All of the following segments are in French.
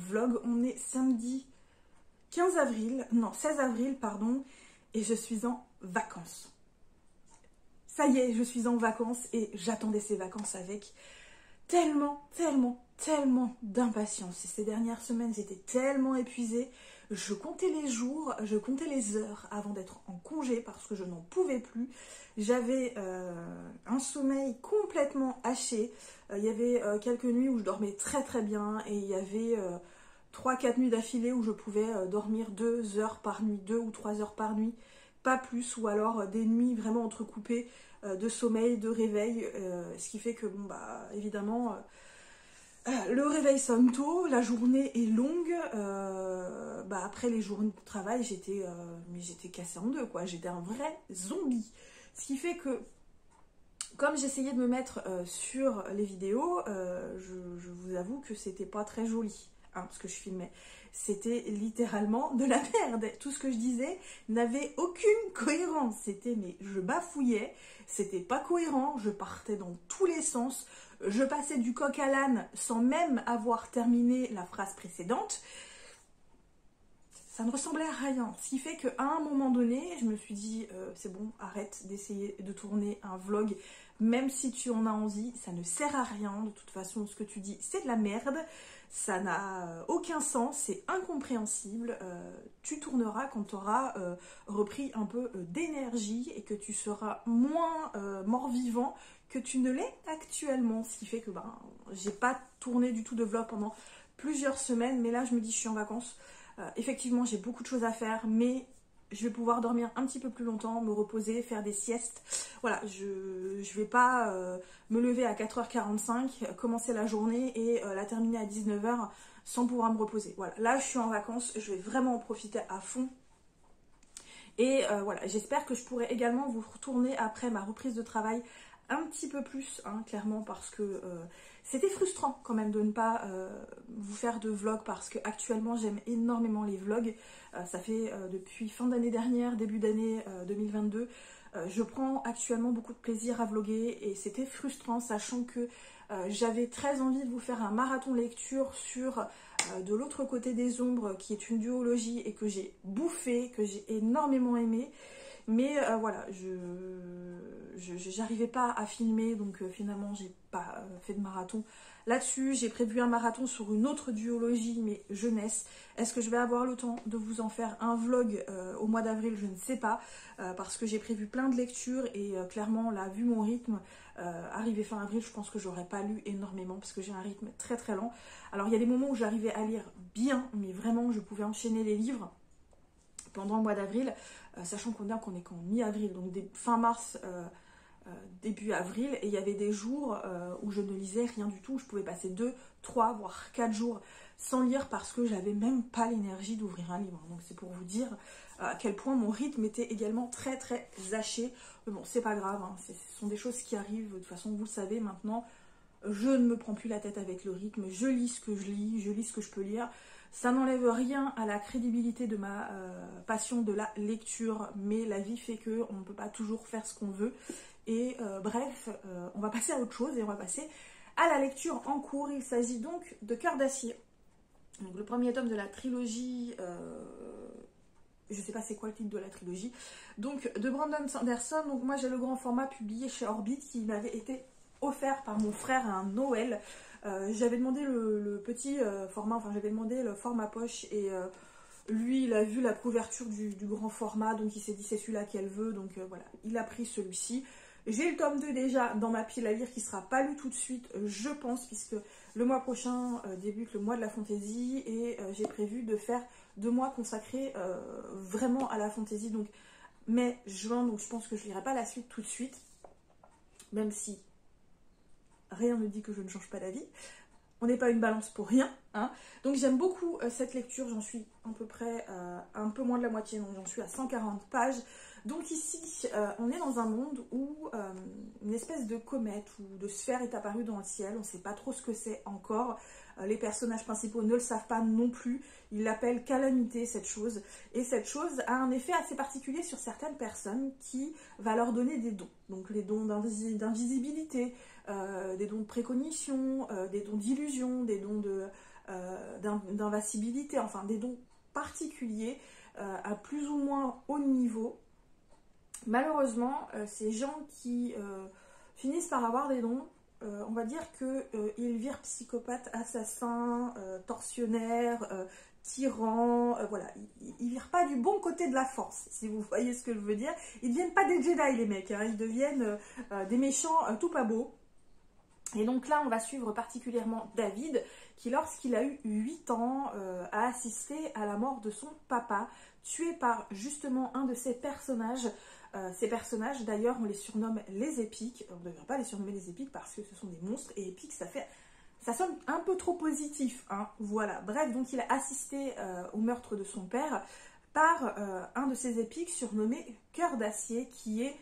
vlog. On est samedi 15 avril, non 16 avril pardon, et je suis en vacances. Ça y est, je suis en vacances et j'attendais ces vacances avec tellement d'impatience. Et ces dernières semaines, j'étais tellement épuisée. Je comptais les jours, je comptais les heures avant d'être en congé parce que je n'en pouvais plus. J'avais un sommeil complètement haché. Il y avait quelques nuits où je dormais très bien et il y avait 3-4 nuits d'affilée où je pouvais dormir 2 heures par nuit, 2 ou 3 heures par nuit, pas plus, ou alors des nuits vraiment entrecoupées de sommeil, de réveil, ce qui fait que, bon, bah, évidemment, le réveil sonne tôt, la journée est longue, bah, après les journées de travail, j'étais cassée en deux, quoi, j'étais un vrai zombie, ce qui fait que, comme j'essayais de me mettre sur les vidéos, je vous avoue que c'était pas très joli, hein, ce que je filmais. C'était littéralement de la merde. Tout ce que je disais n'avait aucune cohérence. C'était, mais je bafouillais, c'était pas cohérent, je partais dans tous les sens, je passais du coq à l'âne sans même avoir terminé la phrase précédente. Ça ne ressemblait à rien. Ce qui fait qu'à un moment donné, je me suis dit, c'est bon, arrête d'essayer de tourner un vlog, même si tu en as envie, ça ne sert à rien. De toute façon, ce que tu dis, c'est de la merde. Ça n'a aucun sens, c'est incompréhensible. Tu tourneras quand tu auras repris un peu d'énergie et que tu seras moins mort-vivant que tu ne l'es actuellement. Ce qui fait que ben, j'ai pas tourné du tout de vlog pendant plusieurs semaines, mais là je me dis je suis en vacances. Effectivement, j'ai beaucoup de choses à faire, mais je vais pouvoir dormir un petit peu plus longtemps, me reposer, faire des siestes. Voilà, je vais pas me lever à 4h45, commencer la journée et la terminer à 19h sans pouvoir me reposer. Voilà, là je suis en vacances, je vais vraiment en profiter à fond. Et voilà, j'espère que je pourrai également vous retourner après ma reprise de travail un petit peu plus, hein, clairement, parce que c'était frustrant quand même de ne pas vous faire de vlog, parce que actuellement j'aime énormément les vlogs. Ça fait depuis fin d'année dernière, début d'année 2022, je prends actuellement beaucoup de plaisir à vlogger et c'était frustrant, sachant que j'avais très envie de vous faire un marathon lecture sur De l'autre côté des ombres, qui est une duologie et que j'ai bouffé, que j'ai énormément aimé. Mais voilà, j'arrivais pas à filmer, donc finalement j'ai pas fait de marathon là-dessus. J'ai prévu un marathon sur une autre duologie, mais jeunesse. Est-ce que je vais avoir le temps de vous en faire un vlog au mois d'avril? Je ne sais pas, parce que j'ai prévu plein de lectures et clairement là, vu mon rythme, arrivé fin avril, je pense que j'aurais pas lu énormément parce que j'ai un rythme très lent. Alors il y a des moments où j'arrivais à lire bien, mais vraiment je pouvais enchaîner les livres pendant le mois d'avril, sachant qu'on est qu'en mi-avril, donc fin mars, début avril, et il y avait des jours où je ne lisais rien du tout. Je pouvais passer 2, 3, voire 4 jours sans lire parce que j'avais même pas l'énergie d'ouvrir un livre. Donc c'est pour vous dire à quel point mon rythme était également très haché. Mais bon, c'est pas grave, hein, ce sont des choses qui arrivent. De toute façon, vous le savez maintenant, je ne me prends plus la tête avec le rythme. Je lis ce que je lis, je lis ce que je peux lire. Ça n'enlève rien à la crédibilité de ma passion de la lecture, mais la vie fait qu'on ne peut pas toujours faire ce qu'on veut. Et bref, on va passer à autre chose et on va passer à la lecture en cours. Il s'agit donc de Cœur d'acier. Donc le premier tome de la trilogie, je ne sais pas c'est quoi le titre de la trilogie, donc de Brandon Sanderson. Donc moi j'ai le grand format publié chez Orbit qui m'avait été offert par mon frère à un Noël. J'avais demandé le petit format, enfin j'avais demandé le format poche et lui il a vu la couverture du grand format, donc il s'est dit c'est celui-là qu'elle veut, donc voilà, il a pris celui-ci. J'ai le tome 2 déjà dans ma pile à lire qui ne sera pas lu tout de suite, je pense, puisque le mois prochain débute le mois de la fantaisie et j'ai prévu de faire 2 mois consacrés vraiment à la fantaisie, donc mai, juin, donc je pense que je ne lirai pas la suite tout de suite, même si rien ne dit que je ne change pas d'avis. On n'est pas une balance pour rien, hein. Donc j'aime beaucoup cette lecture, j'en suis à peu près un peu moins de la moitié, donc j'en suis à 140 pages. Donc ici, on est dans un monde où une espèce de comète ou de sphère est apparue dans le ciel, on ne sait pas trop ce que c'est encore. Les personnages principaux ne le savent pas non plus, ils l'appellent calamité cette chose, et cette chose a un effet assez particulier sur certaines personnes qui va leur donner des dons, donc les dons d'invisibilité, des dons de précognition, des dons d'illusion, des dons de d'invincibilité, enfin des dons particuliers à plus ou moins haut niveau. Malheureusement, ces gens qui finissent par avoir des dons, on va dire qu'ils virent psychopathes, assassins, tortionnaires, tyrans, voilà, ils virent pas du bon côté de la force, si vous voyez ce que je veux dire. Ils deviennent pas des Jedi les mecs, hein, ils deviennent des méchants tout pas beaux. Et donc là, on va suivre particulièrement David, qui lorsqu'il a eu 8 ans, a assisté à la mort de son papa, tué par justement un de ses personnages. Ces personnages, d'ailleurs, on les surnomme les épiques. On ne devrait pas les surnommer les épiques parce que ce sont des monstres. Et épiques, ça sonne un peu trop positif, hein. Voilà. Bref, donc il a assisté au meurtre de son père par un de ces épiques surnommé Cœur d'Acier, qui est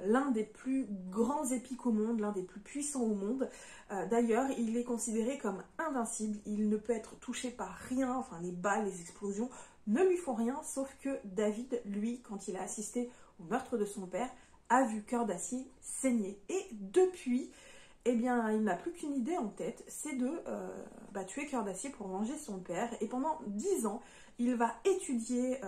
l'un des plus grands épiques au monde, l'un des plus puissants au monde. D'ailleurs, il est considéré comme invincible. Il ne peut être touché par rien, enfin les balles, les explosions ne lui font rien, sauf que David, lui, quand il a assisté au meurtre de son père, a vu Cœur d'Acier saigner. Et depuis, eh bien, il n'a plus qu'une idée en tête, c'est de tuer Cœur d'Acier pour venger son père. Et pendant 10 ans, il va étudier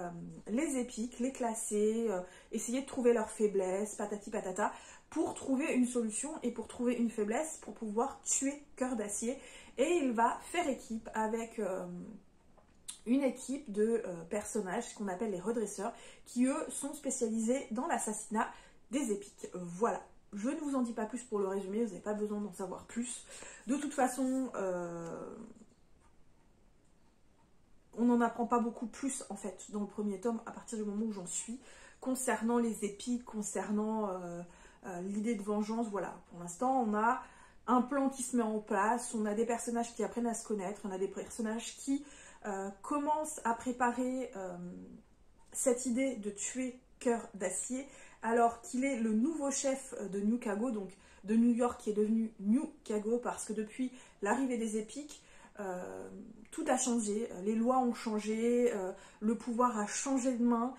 les épiques, les classer, essayer de trouver leurs faiblesses, patati patata, pour trouver une solution et pour trouver une faiblesse pour pouvoir tuer Cœur d'Acier. Et il va faire équipe avec une équipe de personnages qu'on appelle les redresseurs, qui eux sont spécialisés dans l'assassinat des épiques. Voilà. Je ne vous en dis pas plus pour le résumé, vous n'avez pas besoin d'en savoir plus. De toute façon, on n'en apprend pas beaucoup plus en fait dans le premier tome à partir du moment où j'en suis, concernant les épiques, concernant l'idée de vengeance. Voilà, pour l'instant on a un plan qui se met en place, on a des personnages qui apprennent à se connaître, on a des personnages qui commencent à préparer cette idée de tuer Cœur d'Acier, alors qu'il est le nouveau chef de New Cago, donc de New York, qui est devenu New Cago, parce que depuis l'arrivée des épiques, tout a changé, les lois ont changé, le pouvoir a changé de main.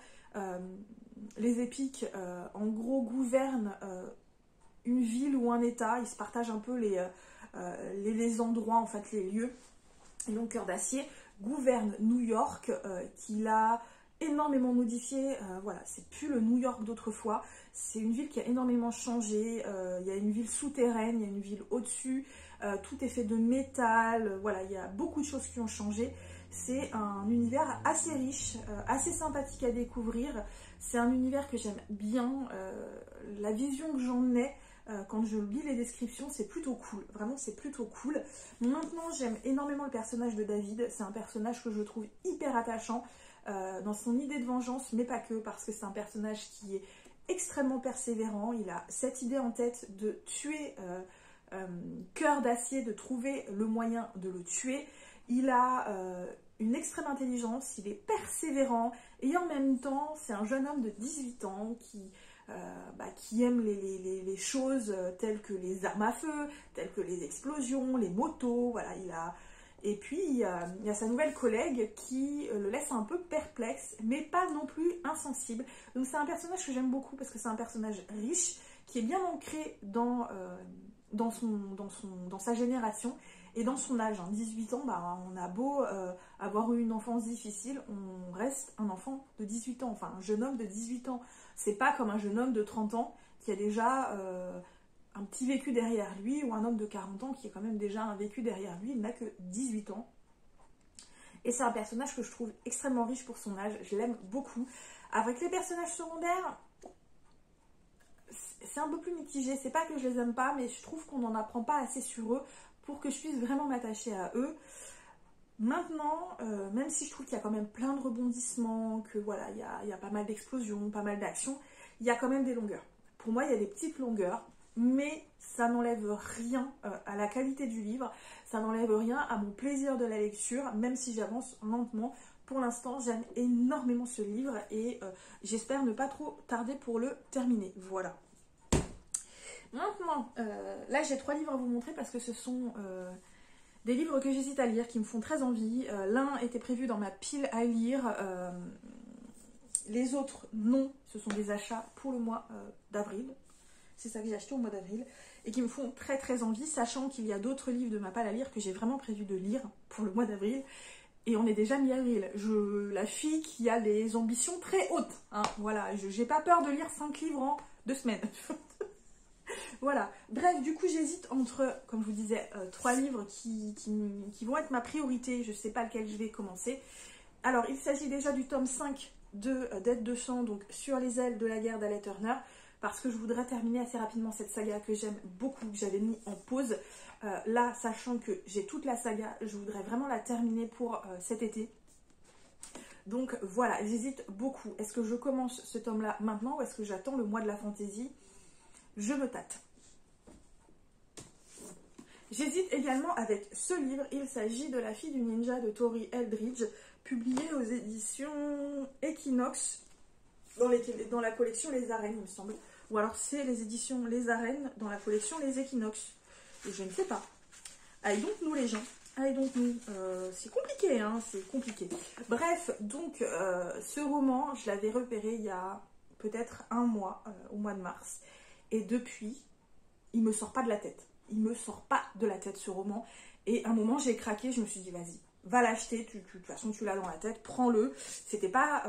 Les épiques, en gros, gouvernent une ville ou un état, ils se partagent un peu les endroits, en fait, les lieux. Et donc Cœur d'Acier gouverne New York, qu'il a énormément modifié. Voilà, c'est plus le New York d'autrefois, c'est une ville qui a énormément changé. Il y a une ville souterraine, il y a une ville au-dessus, tout est fait de métal, voilà, il y a beaucoup de choses qui ont changé. C'est un univers assez riche, assez sympathique à découvrir. C'est un univers que j'aime bien, la vision que j'en ai quand je lis les descriptions, c'est plutôt cool, vraiment c'est plutôt cool. Maintenant, j'aime énormément le personnage de David, c'est un personnage que je trouve hyper attachant dans son idée de vengeance, mais pas que, parce que c'est un personnage qui est extrêmement persévérant. Il a cette idée en tête de tuer Cœur d'Acier, de trouver le moyen de le tuer. Il a une extrême intelligence, il est persévérant, et en même temps, c'est un jeune homme de 18 ans qui aime les choses telles que les armes à feu, telles que les explosions, les motos, voilà, Et puis, il y a sa nouvelle collègue qui le laisse un peu perplexe, mais pas non plus insensible. Donc c'est un personnage que j'aime beaucoup, parce que c'est un personnage riche, qui est bien ancré dans sa génération et dans son âge. 18 ans, on a beau avoir eu une enfance difficile, on reste un enfant de 18 ans, enfin un jeune homme de 18 ans. C'est pas comme un jeune homme de 30 ans qui a déjà un petit vécu derrière lui, ou un homme de 40 ans qui a quand même déjà un vécu derrière lui. Il n'a que 18 ans. Et c'est un personnage que je trouve extrêmement riche pour son âge, je l'aime beaucoup. Avec les personnages secondaires, c'est un peu plus mitigé, c'est pas que je les aime pas, mais je trouve qu'on n'en apprend pas assez sur eux pour que je puisse vraiment m'attacher à eux. Maintenant, même si je trouve qu'il y a quand même plein de rebondissements, que voilà, il y a pas mal d'explosions, pas mal d'actions, il y a quand même des longueurs. Pour moi, il y a des petites longueurs, mais ça n'enlève rien à la qualité du livre, ça n'enlève rien à mon plaisir de la lecture, même si j'avance lentement. Pour l'instant, j'aime énormément ce livre et j'espère ne pas trop tarder pour le terminer. Voilà. Maintenant, là j'ai 3 livres à vous montrer parce que ce sont des livres que j'hésite à lire, qui me font très envie. L'un était prévu dans ma pile à lire, les autres non, ce sont des achats pour le mois d'avril. c'est ça que j'ai acheté au mois d'avril, et qui me font très très envie, sachant qu'il y a d'autres livres de ma palle à lire que j'ai vraiment prévu de lire pour le mois d'avril. Et on est déjà mi-avril. La fille qui a des ambitions très hautes. Hein, voilà, j'ai pas peur de lire 5 livres en 2 semaines. Voilà. Bref, du coup, j'hésite entre, comme je vous disais, 3 livres qui vont être ma priorité. Je sais pas lequel je vais commencer. Alors, il s'agit déjà du tome 5 de Dette de sang, donc Sur les ailes de la guerre d'Ala Turner, parce que je voudrais terminer assez rapidement cette saga que j'aime beaucoup, que j'avais mis en pause. Là, sachant que j'ai toute la saga, je voudrais vraiment la terminer pour cet été. Donc voilà, j'hésite beaucoup. Est-ce que je commence ce tome-là maintenant ou est-ce que j'attends le mois de la fantaisie? Je me tâte. J'hésite également avec ce livre. Il s'agit de La fille du ninja de Tori Eldridge, publié aux éditions Equinox, dans la collection Les Arènes, il me semble. Ou alors c'est les éditions Les Arènes dans la collection Les Équinox. Et je ne sais pas. Allez donc nous les gens. Allez donc nous. C'est compliqué, hein, c'est compliqué. Bref, donc ce roman, je l'avais repéré il y a peut-être un mois, au mois de mars. Et depuis, il me sort pas de la tête. Il me sort pas de la tête ce roman. Et à un moment, j'ai craqué, je me suis dit, vas-y, va l'acheter, de toute façon tu l'as dans la tête, prends-le. C'était pas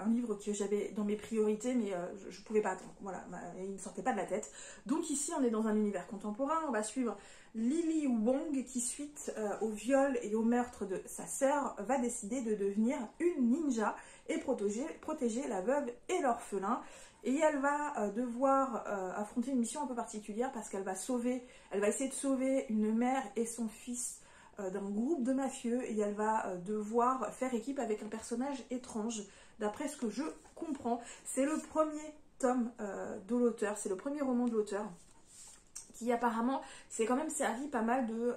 un livre que j'avais dans mes priorités, mais je pouvais pas attendre. Voilà, il me sortait pas de la tête. Donc ici, on est dans un univers contemporain. On va suivre Lily Wong qui, suite au viol et au meurtre de sa sœur, va décider de devenir une ninja et protéger la veuve et l'orphelin. Et elle va devoir affronter une mission un peu particulière parce qu'elle va essayer de sauver une mère et son fils d'un groupe de mafieux, et elle va devoir faire équipe avec un personnage étrange, d'après ce que je comprends. C'est le premier tome de l'auteur, c'est le premier roman de l'auteur, qui apparemment s'est quand même servi pas mal de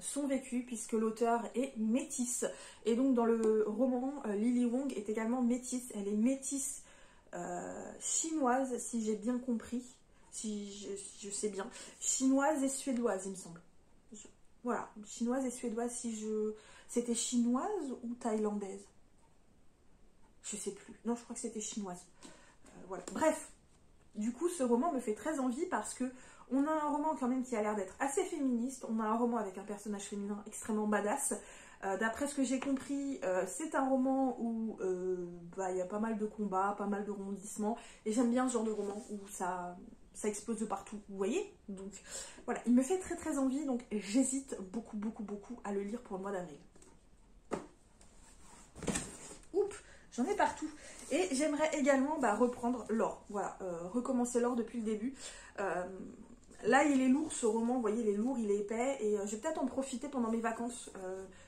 son vécu, puisque l'auteur est métisse. Et donc dans le roman, Lily Wong est également métisse. Elle est métisse chinoise, si j'ai bien compris, si je sais bien, chinoise et suédoise, il me semble. Voilà, chinoise et suédoise, C'était chinoise ou thaïlandaise? Je sais plus. Non, je crois que c'était chinoise. Voilà. Bref, du coup, ce roman me fait très envie parce que on a un roman quand même qui a l'air d'être assez féministe. On a un roman avec un personnage féminin extrêmement badass. D'après ce que j'ai compris, c'est un roman où il y a pas mal de combats, pas mal de rebondissements. Et j'aime bien ce genre de roman où ça explose de partout, vous voyez? Donc voilà, il me fait très très envie, donc j'hésite beaucoup à le lire pour le mois d'avril. Oups, j'en ai partout. Et j'aimerais également reprendre l'or, voilà, recommencer l'or depuis le début. Là, il est lourd ce roman, vous voyez, il est lourd, il est épais, et je vais peut-être en profiter pendant mes vacances,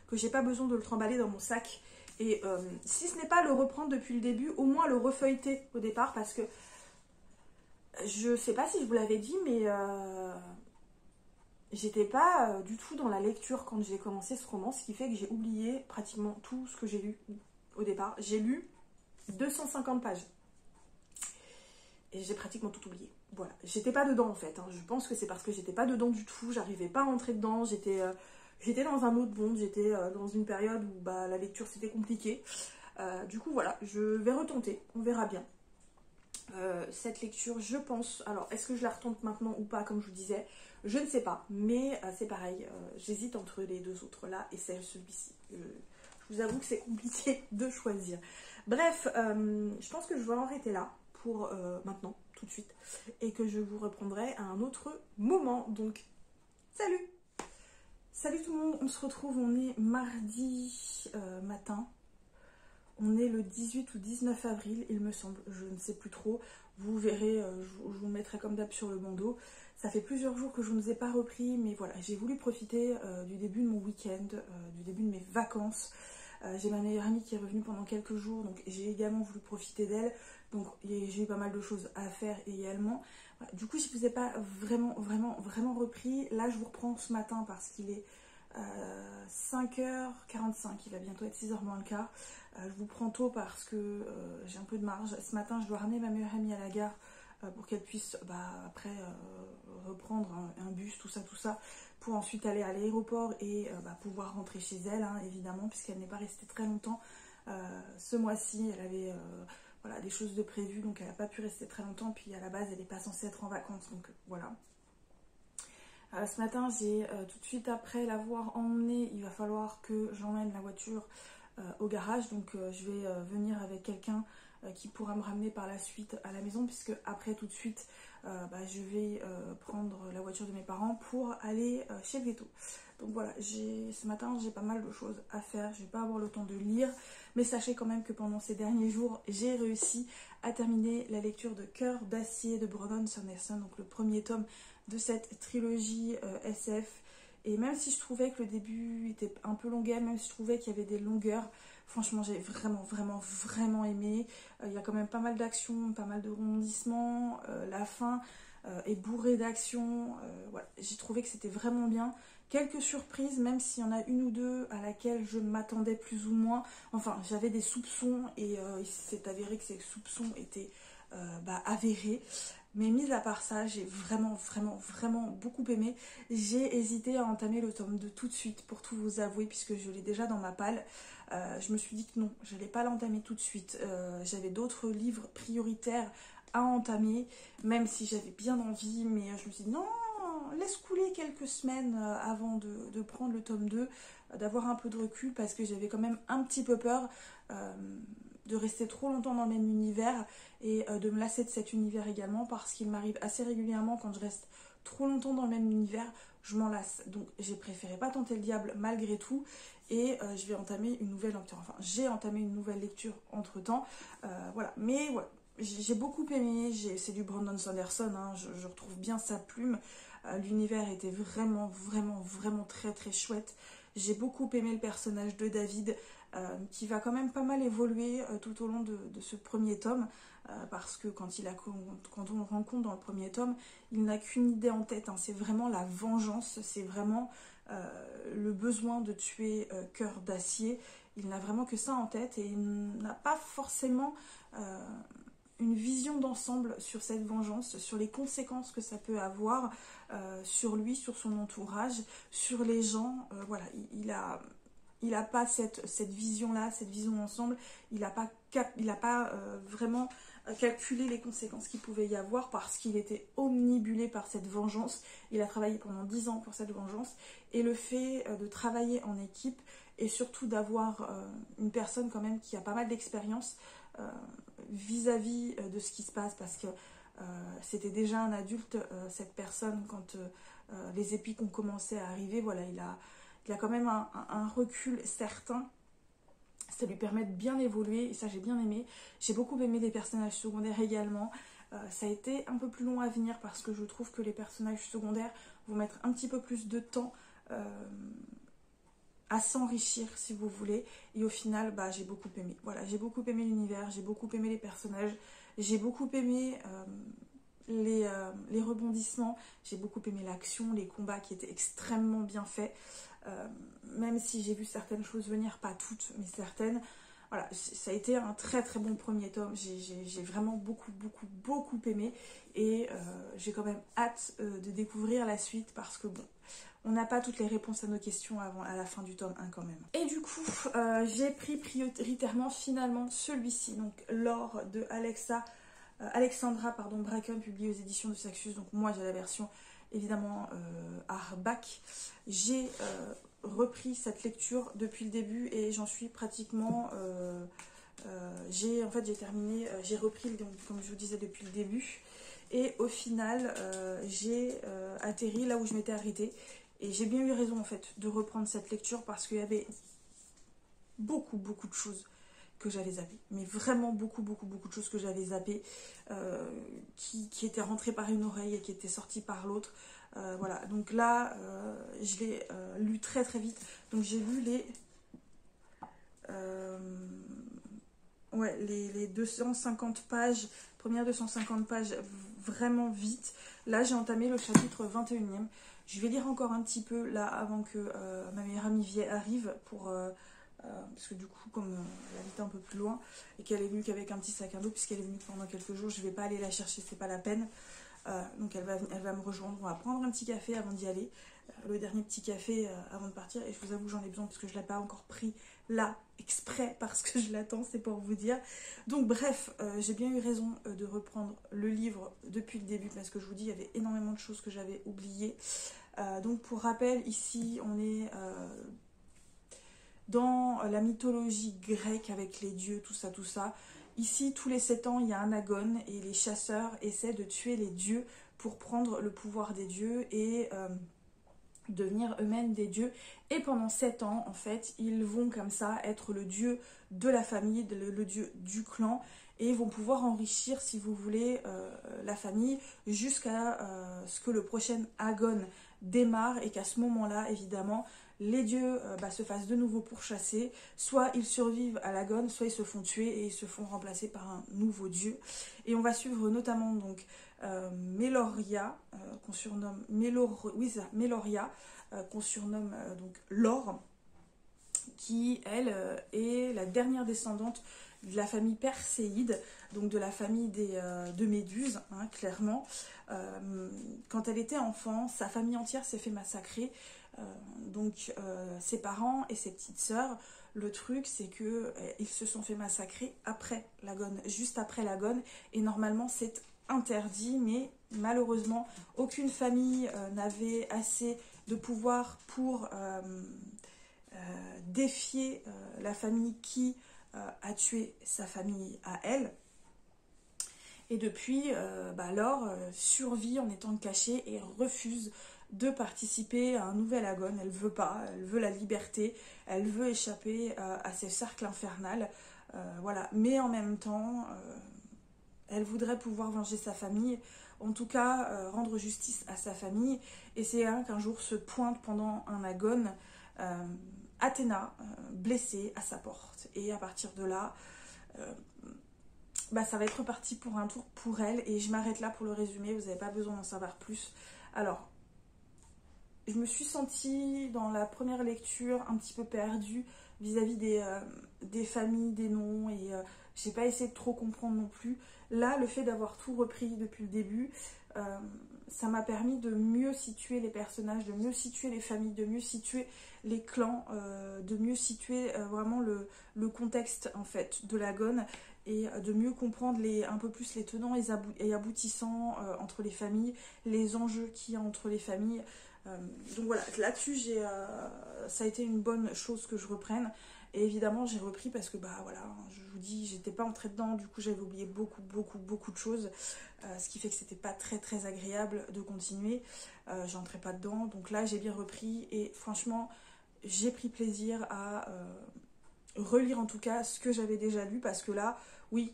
que j'ai pas besoin de le trimballer dans mon sac. Et si ce n'est pas le reprendre depuis le début, au moins le refeuilleter au départ, parce que je sais pas si je vous l'avais dit, mais j'étais pas du tout dans la lecture quand j'ai commencé ce roman, ce qui fait que j'ai oublié pratiquement tout ce que j'ai lu au départ. J'ai lu 250 pages. Et j'ai pratiquement tout oublié. Voilà, j'étais pas dedans en fait. Hein. Je pense que c'est parce que j'étais pas dedans du tout, j'arrivais pas à entrer dedans, j'étais dans un autre monde, j'étais dans une période où la lecture c'était compliqué. Du coup voilà, je vais retenter, on verra bien. Cette lecture, je pense, alors est-ce que je la retente maintenant ou pas, comme je vous disais, je ne sais pas, mais c'est pareil, j'hésite entre les deux autres là et celui-ci. Je vous avoue que c'est compliqué de choisir. Bref, je pense que je vais en arrêter là pour maintenant, tout de suite, et que je vous reprendrai à un autre moment. Donc, salut! Salut tout le monde, on se retrouve, on est mardi matin. On est le 18 ou 19 avril, il me semble, je ne sais plus trop. Vous verrez, je vous mettrai comme d'hab sur le bandeau. Ça fait plusieurs jours que je ne vous ai pas repris, mais voilà, j'ai voulu profiter du début de mon week-end, du début de mes vacances. J'ai ma meilleure amie qui est revenue pendant quelques jours, donc j'ai également voulu profiter d'elle. Donc j'ai eu pas mal de choses à faire également. Voilà, du coup, je ne vous ai pas vraiment repris. Là, je vous reprends ce matin parce qu'il est 5h45, il va bientôt être 6h moins le quart. Je vous prends tôt parce que j'ai un peu de marge. Ce matin, je dois ramener ma meilleure amie à la gare pour qu'elle puisse après reprendre un bus, tout ça, pour ensuite aller à l'aéroport et pouvoir rentrer chez elle, hein, évidemment, puisqu'elle n'est pas restée très longtemps. Ce mois-ci, elle avait voilà, des choses de prévues, donc elle n'a pas pu rester très longtemps, puis à la base elle n'est pas censée être en vacances, donc voilà. Ce matin, j'ai tout de suite après l'avoir emmenée, il va falloir que j'emmène la voiture au garage, donc je vais venir avec quelqu'un qui pourra me ramener par la suite à la maison, puisque après tout de suite je vais prendre la voiture de mes parents pour aller chez le veto. Donc voilà, ce matin j'ai pas mal de choses à faire, je vais pas avoir le temps de lire, mais sachez quand même que pendant ces derniers jours j'ai réussi à terminer la lecture de Cœur d'acier de Brandon Sanderson, donc le premier tome de cette trilogie SF. Et même si je trouvais que le début était un peu longuet, même si je trouvais qu'il y avait des longueurs, franchement j'ai vraiment aimé. Il y a quand même pas mal d'action, pas mal de rebondissements, la fin est bourrée d'action, voilà. J'ai trouvé que c'était vraiment bien. Quelques surprises, même s'il y en a une ou deux à laquelle je m'attendais plus ou moins, enfin j'avais des soupçons et il s'est avéré que ces soupçons étaient avérés. Mais mis à part ça, j'ai vraiment beaucoup aimé. J'ai hésité à entamer le tome 2 tout de suite, pour tout vous avouer, puisque je l'ai déjà dans ma palle. Je me suis dit que non, je n'allais pas l'entamer tout de suite. J'avais d'autres livres prioritaires à entamer, même si j'avais bien envie, mais je me suis dit non, laisse couler quelques semaines avant de prendre le tome 2, d'avoir un peu de recul, parce que j'avais quand même un petit peu peur de rester trop longtemps dans le même univers et de me lasser de cet univers également, parce qu'il m'arrive assez régulièrement quand je reste trop longtemps dans le même univers, je m'en lasse. Donc j'ai préféré pas tenter le diable malgré tout et je vais entamer une nouvelle lecture. Enfin, j'ai entamé une nouvelle lecture entre temps. Voilà, mais ouais, j'ai beaucoup aimé. C'est du Brandon Sanderson, hein, je retrouve bien sa plume. L'univers était vraiment très chouette. J'ai beaucoup aimé le personnage de David, qui va quand même pas mal évoluer tout au long de ce premier tome, parce que quand on le rencontre dans le premier tome, il n'a qu'une idée en tête, hein, c'est vraiment la vengeance, c'est vraiment le besoin de tuer Cœur d'acier. Il n'a vraiment que ça en tête et il n'a pas forcément une vision d'ensemble sur cette vengeance, sur les conséquences que ça peut avoir sur lui, sur son entourage, sur les gens. Voilà, il n'a pas cette vision-là, cette vision d'ensemble. Il n'a pas vraiment calculé les conséquences qu'il pouvait y avoir, parce qu'il était omnibulé par cette vengeance. Il a travaillé pendant 10 ans pour cette vengeance. Et le fait de travailler en équipe et surtout d'avoir une personne quand même qui a pas mal d'expérience vis-à-vis de ce qui se passe, parce que c'était déjà un adulte, cette personne, quand les épiques ont commencé à arriver. Voilà, il a quand même un recul certain. Ça lui permet de bien évoluer et ça j'ai bien aimé. J'ai beaucoup aimé les personnages secondaires également. Ça a été un peu plus long à venir, parce que je trouve que les personnages secondaires vont mettre un petit peu plus de temps à s'enrichir, si vous voulez. Et au final, j'ai beaucoup aimé. Voilà, j'ai beaucoup aimé l'univers, j'ai beaucoup aimé les personnages, j'ai beaucoup aimé les rebondissements, j'ai beaucoup aimé l'action, les combats qui étaient extrêmement bien faits. Même si j'ai vu certaines choses venir, pas toutes, mais certaines. Voilà, ça a été un très bon premier tome. J'ai vraiment beaucoup aimé. Et j'ai quand même hâte de découvrir la suite, parce que bon, on n'a pas toutes les réponses à nos questions à la fin du tome 1 quand même. Et du coup, j'ai pris prioritairement finalement celui-ci, donc L'or de Alexandra Bracken, publié aux éditions de Saxus. Donc moi j'ai la version évidemment hardback. J'ai repris cette lecture depuis le début et j'en suis pratiquement j'ai terminé, j'ai repris, donc, comme je vous disais, depuis le début, et au final j'ai atterri là où je m'étais arrêtée, et j'ai bien eu raison en fait de reprendre cette lecture, parce qu'il y avait beaucoup de choses que j'avais zappé, mais vraiment beaucoup de choses que j'avais zappé, qui étaient rentrées par une oreille et qui étaient sorties par l'autre. Voilà, donc là je l'ai lu très vite, donc j'ai lu les 250 pages, premières 250 pages vraiment vite. Là j'ai entamé le chapitre 21e, je vais lire encore un petit peu là avant que ma meilleure amie arrive pour... parce que du coup, comme elle habite un peu plus loin et qu'elle est venue qu'avec un petit sac à dos, puisqu'elle est venue pendant quelques jours, je ne vais pas aller la chercher, c'est pas la peine. Donc elle va me rejoindre, on va prendre un petit café avant d'y aller, le dernier petit café avant de partir, et je vous avoue que j'en ai besoin parce que je ne l'ai pas encore pris là exprès parce que je l'attends, c'est pour vous dire. Donc bref, j'ai bien eu raison de reprendre le livre depuis le début parce que je vous dis, il y avait énormément de choses que j'avais oubliées. Donc pour rappel, ici on est dans la mythologie grecque avec les dieux, tout ça, tout ça. Ici, tous les 7 ans, il y a un agone et les chasseurs essaient de tuer les dieux pour prendre le pouvoir des dieux et devenir eux-mêmes des dieux. Et pendant 7 ans, en fait, ils vont comme ça être le dieu de la famille, le dieu du clan, et vont pouvoir enrichir, si vous voulez, la famille jusqu'à ce que le prochain agone démarre et qu'à ce moment-là, évidemment, les dieux se fassent de nouveau pourchasser, soit ils survivent à l'agone, soit ils se font tuer et ils se font remplacer par un nouveau dieu. Et on va suivre notamment donc Meloria, qu'on surnomme Meloria, qu'on surnomme donc Laure, qui elle est la dernière descendante de la famille Perséide, donc de la famille de Méduse, hein, clairement. Quand elle était enfant, sa famille entière s'est fait massacrer. Donc ses parents et ses petites sœurs, le truc c'est que ils se sont fait massacrer après l'agone, juste après l'agone, et normalement c'est interdit, mais malheureusement aucune famille n'avait assez de pouvoir pour défier la famille qui a tué sa famille à elle. Et depuis, Laure survit en étant cachée et refuse de participer à un nouvel agone. Elle veut pas, elle veut la liberté, elle veut échapper à ces cercles infernales. Voilà. Mais en même temps, elle voudrait pouvoir venger sa famille, en tout cas rendre justice à sa famille. Et c'est là qu'un jour se pointe pendant un agone Athéna, blessée à sa porte. Et à partir de là, ça va être reparti pour un tour pour elle. Et je m'arrête là pour le résumé, vous n'avez pas besoin d'en savoir plus. Alors, je me suis sentie dans la première lecture un petit peu perdue vis-à-vis des familles, des noms, et j'ai pas essayé de trop comprendre non plus. Là, le fait d'avoir tout repris depuis le début, ça m'a permis de mieux situer les personnages, de mieux situer les familles, de mieux situer les clans, de mieux situer vraiment le contexte en fait de l'agone, et de mieux comprendre un peu plus les tenants et aboutissants entre les familles, les enjeux qu'il y a entre les familles. Donc voilà, là-dessus, ça a été une bonne chose que je reprenne. Et évidemment, j'ai repris parce que, voilà, je vous dis, j'étais pas entrée dedans, du coup, j'avais oublié beaucoup de choses. Ce qui fait que c'était pas très, très agréable de continuer. J'entrais pas dedans. Donc là, j'ai bien repris. Et franchement, j'ai pris plaisir à relire en tout cas ce que j'avais déjà lu. Parce que là, oui,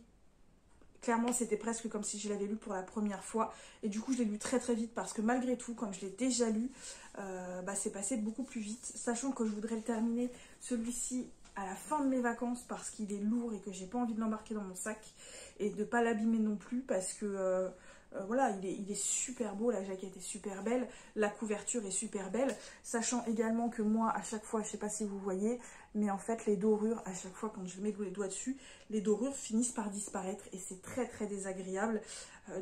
clairement, c'était presque comme si je l'avais lu pour la première fois. Et du coup, je l'ai lu très très vite parce que malgré tout, comme je l'ai déjà lu, c'est passé beaucoup plus vite. Sachant que je voudrais le terminer, celui-ci, à la fin de mes vacances parce qu'il est lourd et que j'ai pas envie de l'embarquer dans mon sac. Et de pas l'abîmer non plus parce que... voilà, il est super beau, la jaquette est super belle, la couverture est super belle, sachant également que moi, à chaque fois, je sais pas si vous voyez, mais en fait, les dorures, à chaque fois, quand je mets les doigts dessus, les dorures finissent par disparaître et c'est très très désagréable.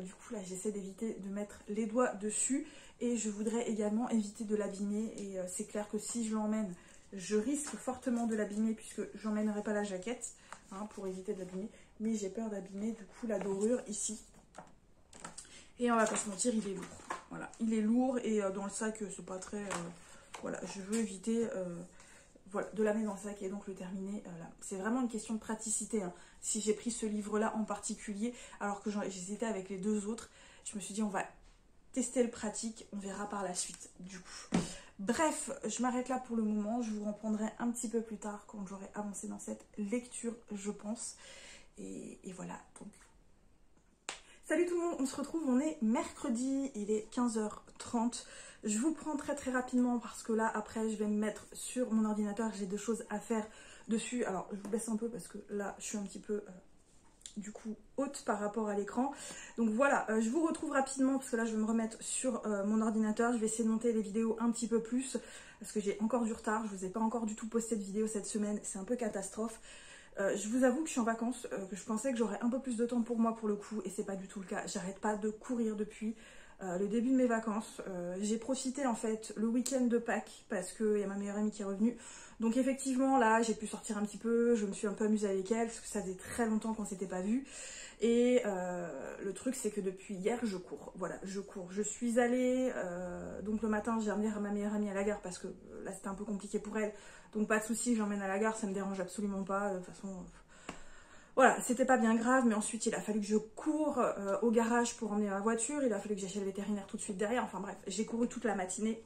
Du coup, là, j'essaie d'éviter de mettre les doigts dessus et je voudrais également éviter de l'abîmer. Et c'est clair que si je l'emmène, je risque fortement de l'abîmer puisque j'emmènerai pas la jaquette pour éviter de l'abîmer, mais j'ai peur d'abîmer du coup la dorure ici. Et on va pas se mentir, il est lourd. Voilà, il est lourd et dans le sac, c'est pas très... voilà, je veux éviter voilà, de la mettre dans le sac et donc le terminer là. C'est vraiment une question de praticité. Si j'ai pris ce livre-là en particulier, alors que j'hésitais avec les deux autres, je me suis dit on va tester le pratique, on verra par la suite du coup. Bref, je m'arrête là pour le moment. Je vous reprendrai un petit peu plus tard quand j'aurai avancé dans cette lecture, je pense. Et voilà, donc... Salut tout le monde, on se retrouve, on est mercredi, il est 15h30. Je vous prends très très rapidement parce que là, après, je vais me mettre sur mon ordinateur, j'ai deux choses à faire dessus. Alors, je vous baisse un peu parce que là, je suis un petit peu, du coup, haute par rapport à l'écran. Donc voilà, je vous retrouve rapidement parce que là, je vais me remettre sur mon ordinateur. Je vais essayer de monter les vidéos un petit peu plus parce que j'ai encore du retard. Je vous ai pas encore du tout posté de vidéo cette semaine, c'est un peu catastrophe. Je vous avoue que je suis en vacances, que je pensais que j'aurais un peu plus de temps pour moi pour le coup, et c'est pas du tout le cas. J'arrête pas de courir depuis le début de mes vacances. J'ai profité en fait le week-end de Pâques parce qu'il y a ma meilleure amie qui est revenue. Donc effectivement là j'ai pu sortir un petit peu, je me suis un peu amusée avec elle parce que ça faisait très longtemps qu'on s'était pas vu. Et le truc c'est que depuis hier je cours, voilà je cours. Je suis allée, donc le matin j'ai amené ma meilleure amie à la gare parce que là c'était un peu compliqué pour elle. Donc pas de souci, j'emmène à la gare, ça me dérange absolument pas, de toute façon... Voilà, c'était pas bien grave, mais ensuite il a fallu que je cours au garage pour emmener ma voiture, il a fallu que j'aille chez le vétérinaire tout de suite derrière, enfin bref, j'ai couru toute la matinée.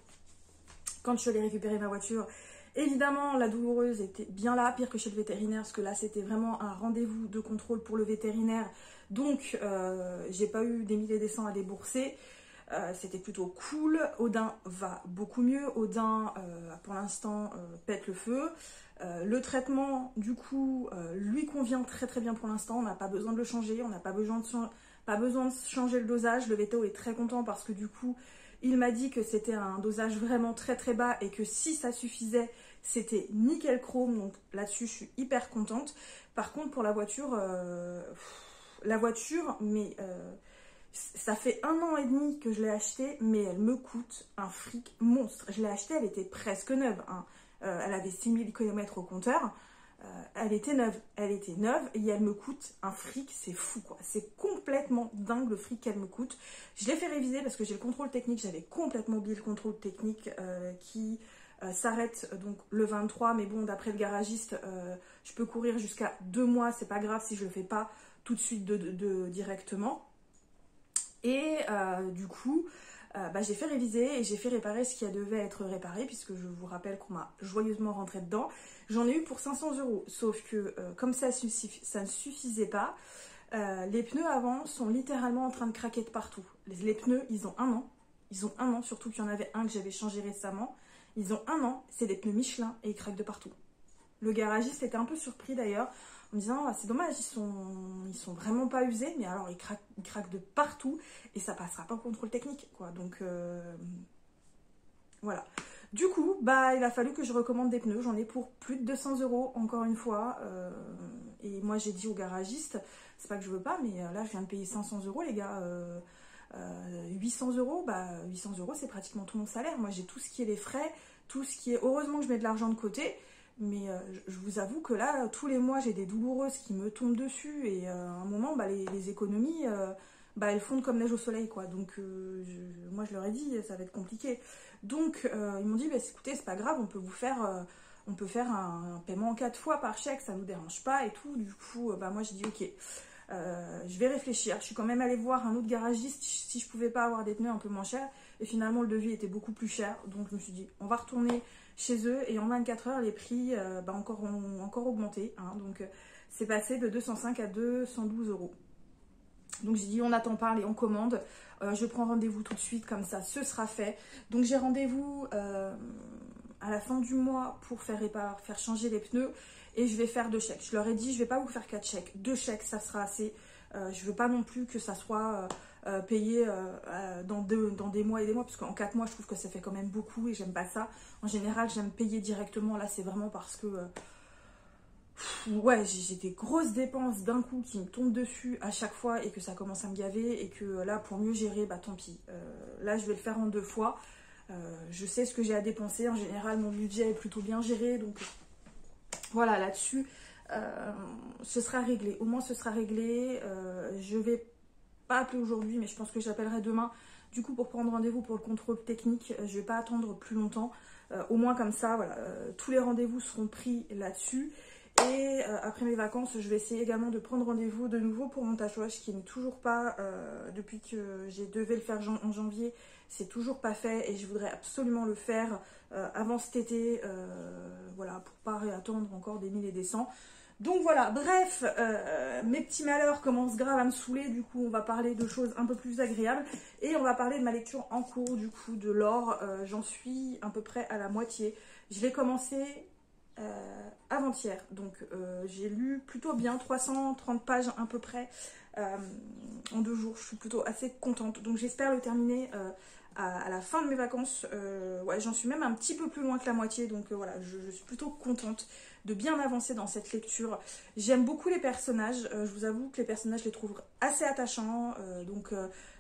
Quand je suis allée récupérer ma voiture, évidemment la douloureuse était bien là, pire que chez le vétérinaire, parce que là c'était vraiment un rendez-vous de contrôle pour le vétérinaire, donc j'ai pas eu des milliers et des cents à débourser. C'était plutôt cool. Odin va beaucoup mieux. Odin, pour l'instant, pète le feu. Le traitement, du coup, lui convient très très bien pour l'instant. On n'a pas besoin de le changer. On n'a pas besoin de changer le dosage. Le véto est très content parce que du coup, il m'a dit que c'était un dosage vraiment très très bas et que si ça suffisait, c'était nickel chrome. Donc là-dessus, je suis hyper contente. Par contre, pour la voiture, mais... ça fait 1 an et demi que je l'ai achetée, mais elle me coûte un fric monstre. Je l'ai achetée, elle était presque neuve. Hein. Elle avait 6000 km au compteur. Elle était neuve et elle me coûte un fric, c'est fou quoi. C'est complètement dingue le fric qu'elle me coûte. Je l'ai fait réviser parce que j'ai le contrôle technique. J'avais complètement oublié le contrôle technique qui s'arrête donc le 23. Mais bon, d'après le garagiste, je peux courir jusqu'à 2 mois. C'est pas grave si je le fais pas tout de suite directement. Et du coup, j'ai fait réviser et j'ai fait réparer ce qui devait être réparé, puisque je vous rappelle qu'on m'a joyeusement rentré dedans. J'en ai eu pour 500 €, sauf que comme ça ne suffisait pas, les pneus avant sont littéralement en train de craquer de partout. Les pneus, ils ont 1 an. Ils ont 1 an, surtout qu'il y en avait un que j'avais changé récemment. Ils ont 1 an, c'est des pneus Michelin et ils craquent de partout. Le garagiste était un peu surpris d'ailleurs, en me disant ah, c'est dommage, ils sont vraiment pas usés, mais alors ils craquent de partout et ça passera pas au contrôle technique quoi. Donc voilà. Du coup, il a fallu que je recommande des pneus. J'en ai pour plus de 200 € encore une fois. Et moi j'ai dit au garagiste, c'est pas que je veux pas, mais là je viens de payer 500 € les gars. 800 €, 800 € c'est pratiquement tout mon salaire. Moi j'ai tout ce qui est les frais, tout ce qui est... Heureusement que je mets de l'argent de côté. Mais je vous avoue que là, tous les mois, j'ai des douloureuses qui me tombent dessus. Et à un moment, les économies, elles fondent comme neige au soleil, quoi. Donc, moi, je leur ai dit, ça va être compliqué. Donc, ils m'ont dit, écoutez, c'est pas grave, on peut faire un paiement en 4 fois par chèque, ça nous dérange pas et tout. Du coup, moi, j'ai dit, ok, je vais réfléchir. Je suis quand même allée voir un autre garagiste si je pouvais pas avoir des pneus un peu moins chers. Et finalement, le devis était beaucoup plus cher. Donc, je me suis dit, on va retourner chez eux et en 24 heures les prix ont encore augmenté hein. Donc c'est passé de 205 à 212 €. Donc j'ai dit on n'attend pas, allez on commande, je prends rendez-vous tout de suite comme ça ce sera fait. Donc j'ai rendez-vous à la fin du mois pour faire changer les pneus et je vais faire 2 chèques. Je leur ai dit je vais pas vous faire 4 chèques, 2 chèques ça sera assez. Je veux pas non plus que ça soit payé dans des mois et des mois, parce qu'en 4 mois je trouve que ça fait quand même beaucoup et j'aime pas ça. En général j'aime payer directement, là c'est vraiment parce que ouais j'ai des grosses dépenses d'un coup qui me tombent dessus à chaque fois et que ça commence à me gaver et que là pour mieux gérer tant pis. Là je vais le faire en 2 fois. Je sais ce que j'ai à dépenser, en général mon budget est plutôt bien géré, donc voilà là-dessus ce sera réglé, au moins ce sera réglé. Je vais pas appeler aujourd'hui, mais je pense que j'appellerai demain du coup pour prendre rendez-vous pour le contrôle technique. Je vais pas attendre plus longtemps, au moins comme ça voilà, tous les rendez-vous seront pris là-dessus. Et après mes vacances je vais essayer également de prendre rendez-vous de nouveau pour mon tatouage qui n'est toujours pas, depuis que j'ai devais le faire en janvier, c'est toujours pas fait et je voudrais absolument le faire avant cet été, voilà, pour pas réattendre encore des 1000 et des 100. Donc voilà, bref, mes petits malheurs commencent grave à me saouler, du coup on va parler de choses un peu plus agréables et on va parler de ma lecture en cours, du coup de l'or. J'en suis à peu près à la moitié. Je l'ai commencé avant-hier, donc j'ai lu plutôt bien, 330 pages à peu près en 2 jours. Je suis plutôt assez contente, donc j'espère le terminer à la fin de mes vacances. Ouais, j'en suis même un petit peu plus loin que la moitié, donc voilà, je suis plutôt contente de bien avancer dans cette lecture. J'aime beaucoup les personnages, je vous avoue que les personnages, je les trouve assez attachants,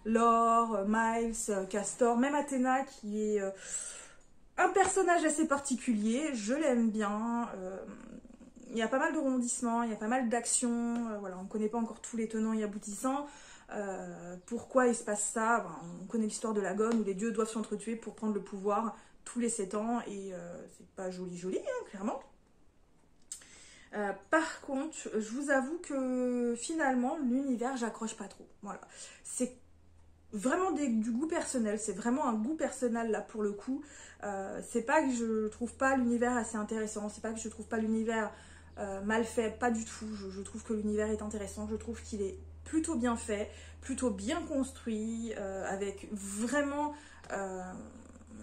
Laure, Miles, Castor, même Athéna qui est un personnage assez particulier, je l'aime bien. Il y a pas mal de rebondissements, il y a pas mal d'actions, voilà, on ne connaît pas encore tous les tenants et aboutissants. Pourquoi il se passe ça? Ben, on connaît l'histoire de Lagone où les dieux doivent s'entretuer pour prendre le pouvoir tous les 7 ans et c'est pas joli joli, hein, clairement. Par contre, je vous avoue que finalement, l'univers, j'accroche pas trop. Voilà. C'est vraiment du goût personnel, c'est vraiment un goût personnel là pour le coup. C'est pas que je trouve pas l'univers assez intéressant, c'est pas que je trouve pas l'univers mal fait, pas du tout. Je trouve que l'univers est intéressant, je trouve qu'il est plutôt bien fait, plutôt bien construit, avec vraiment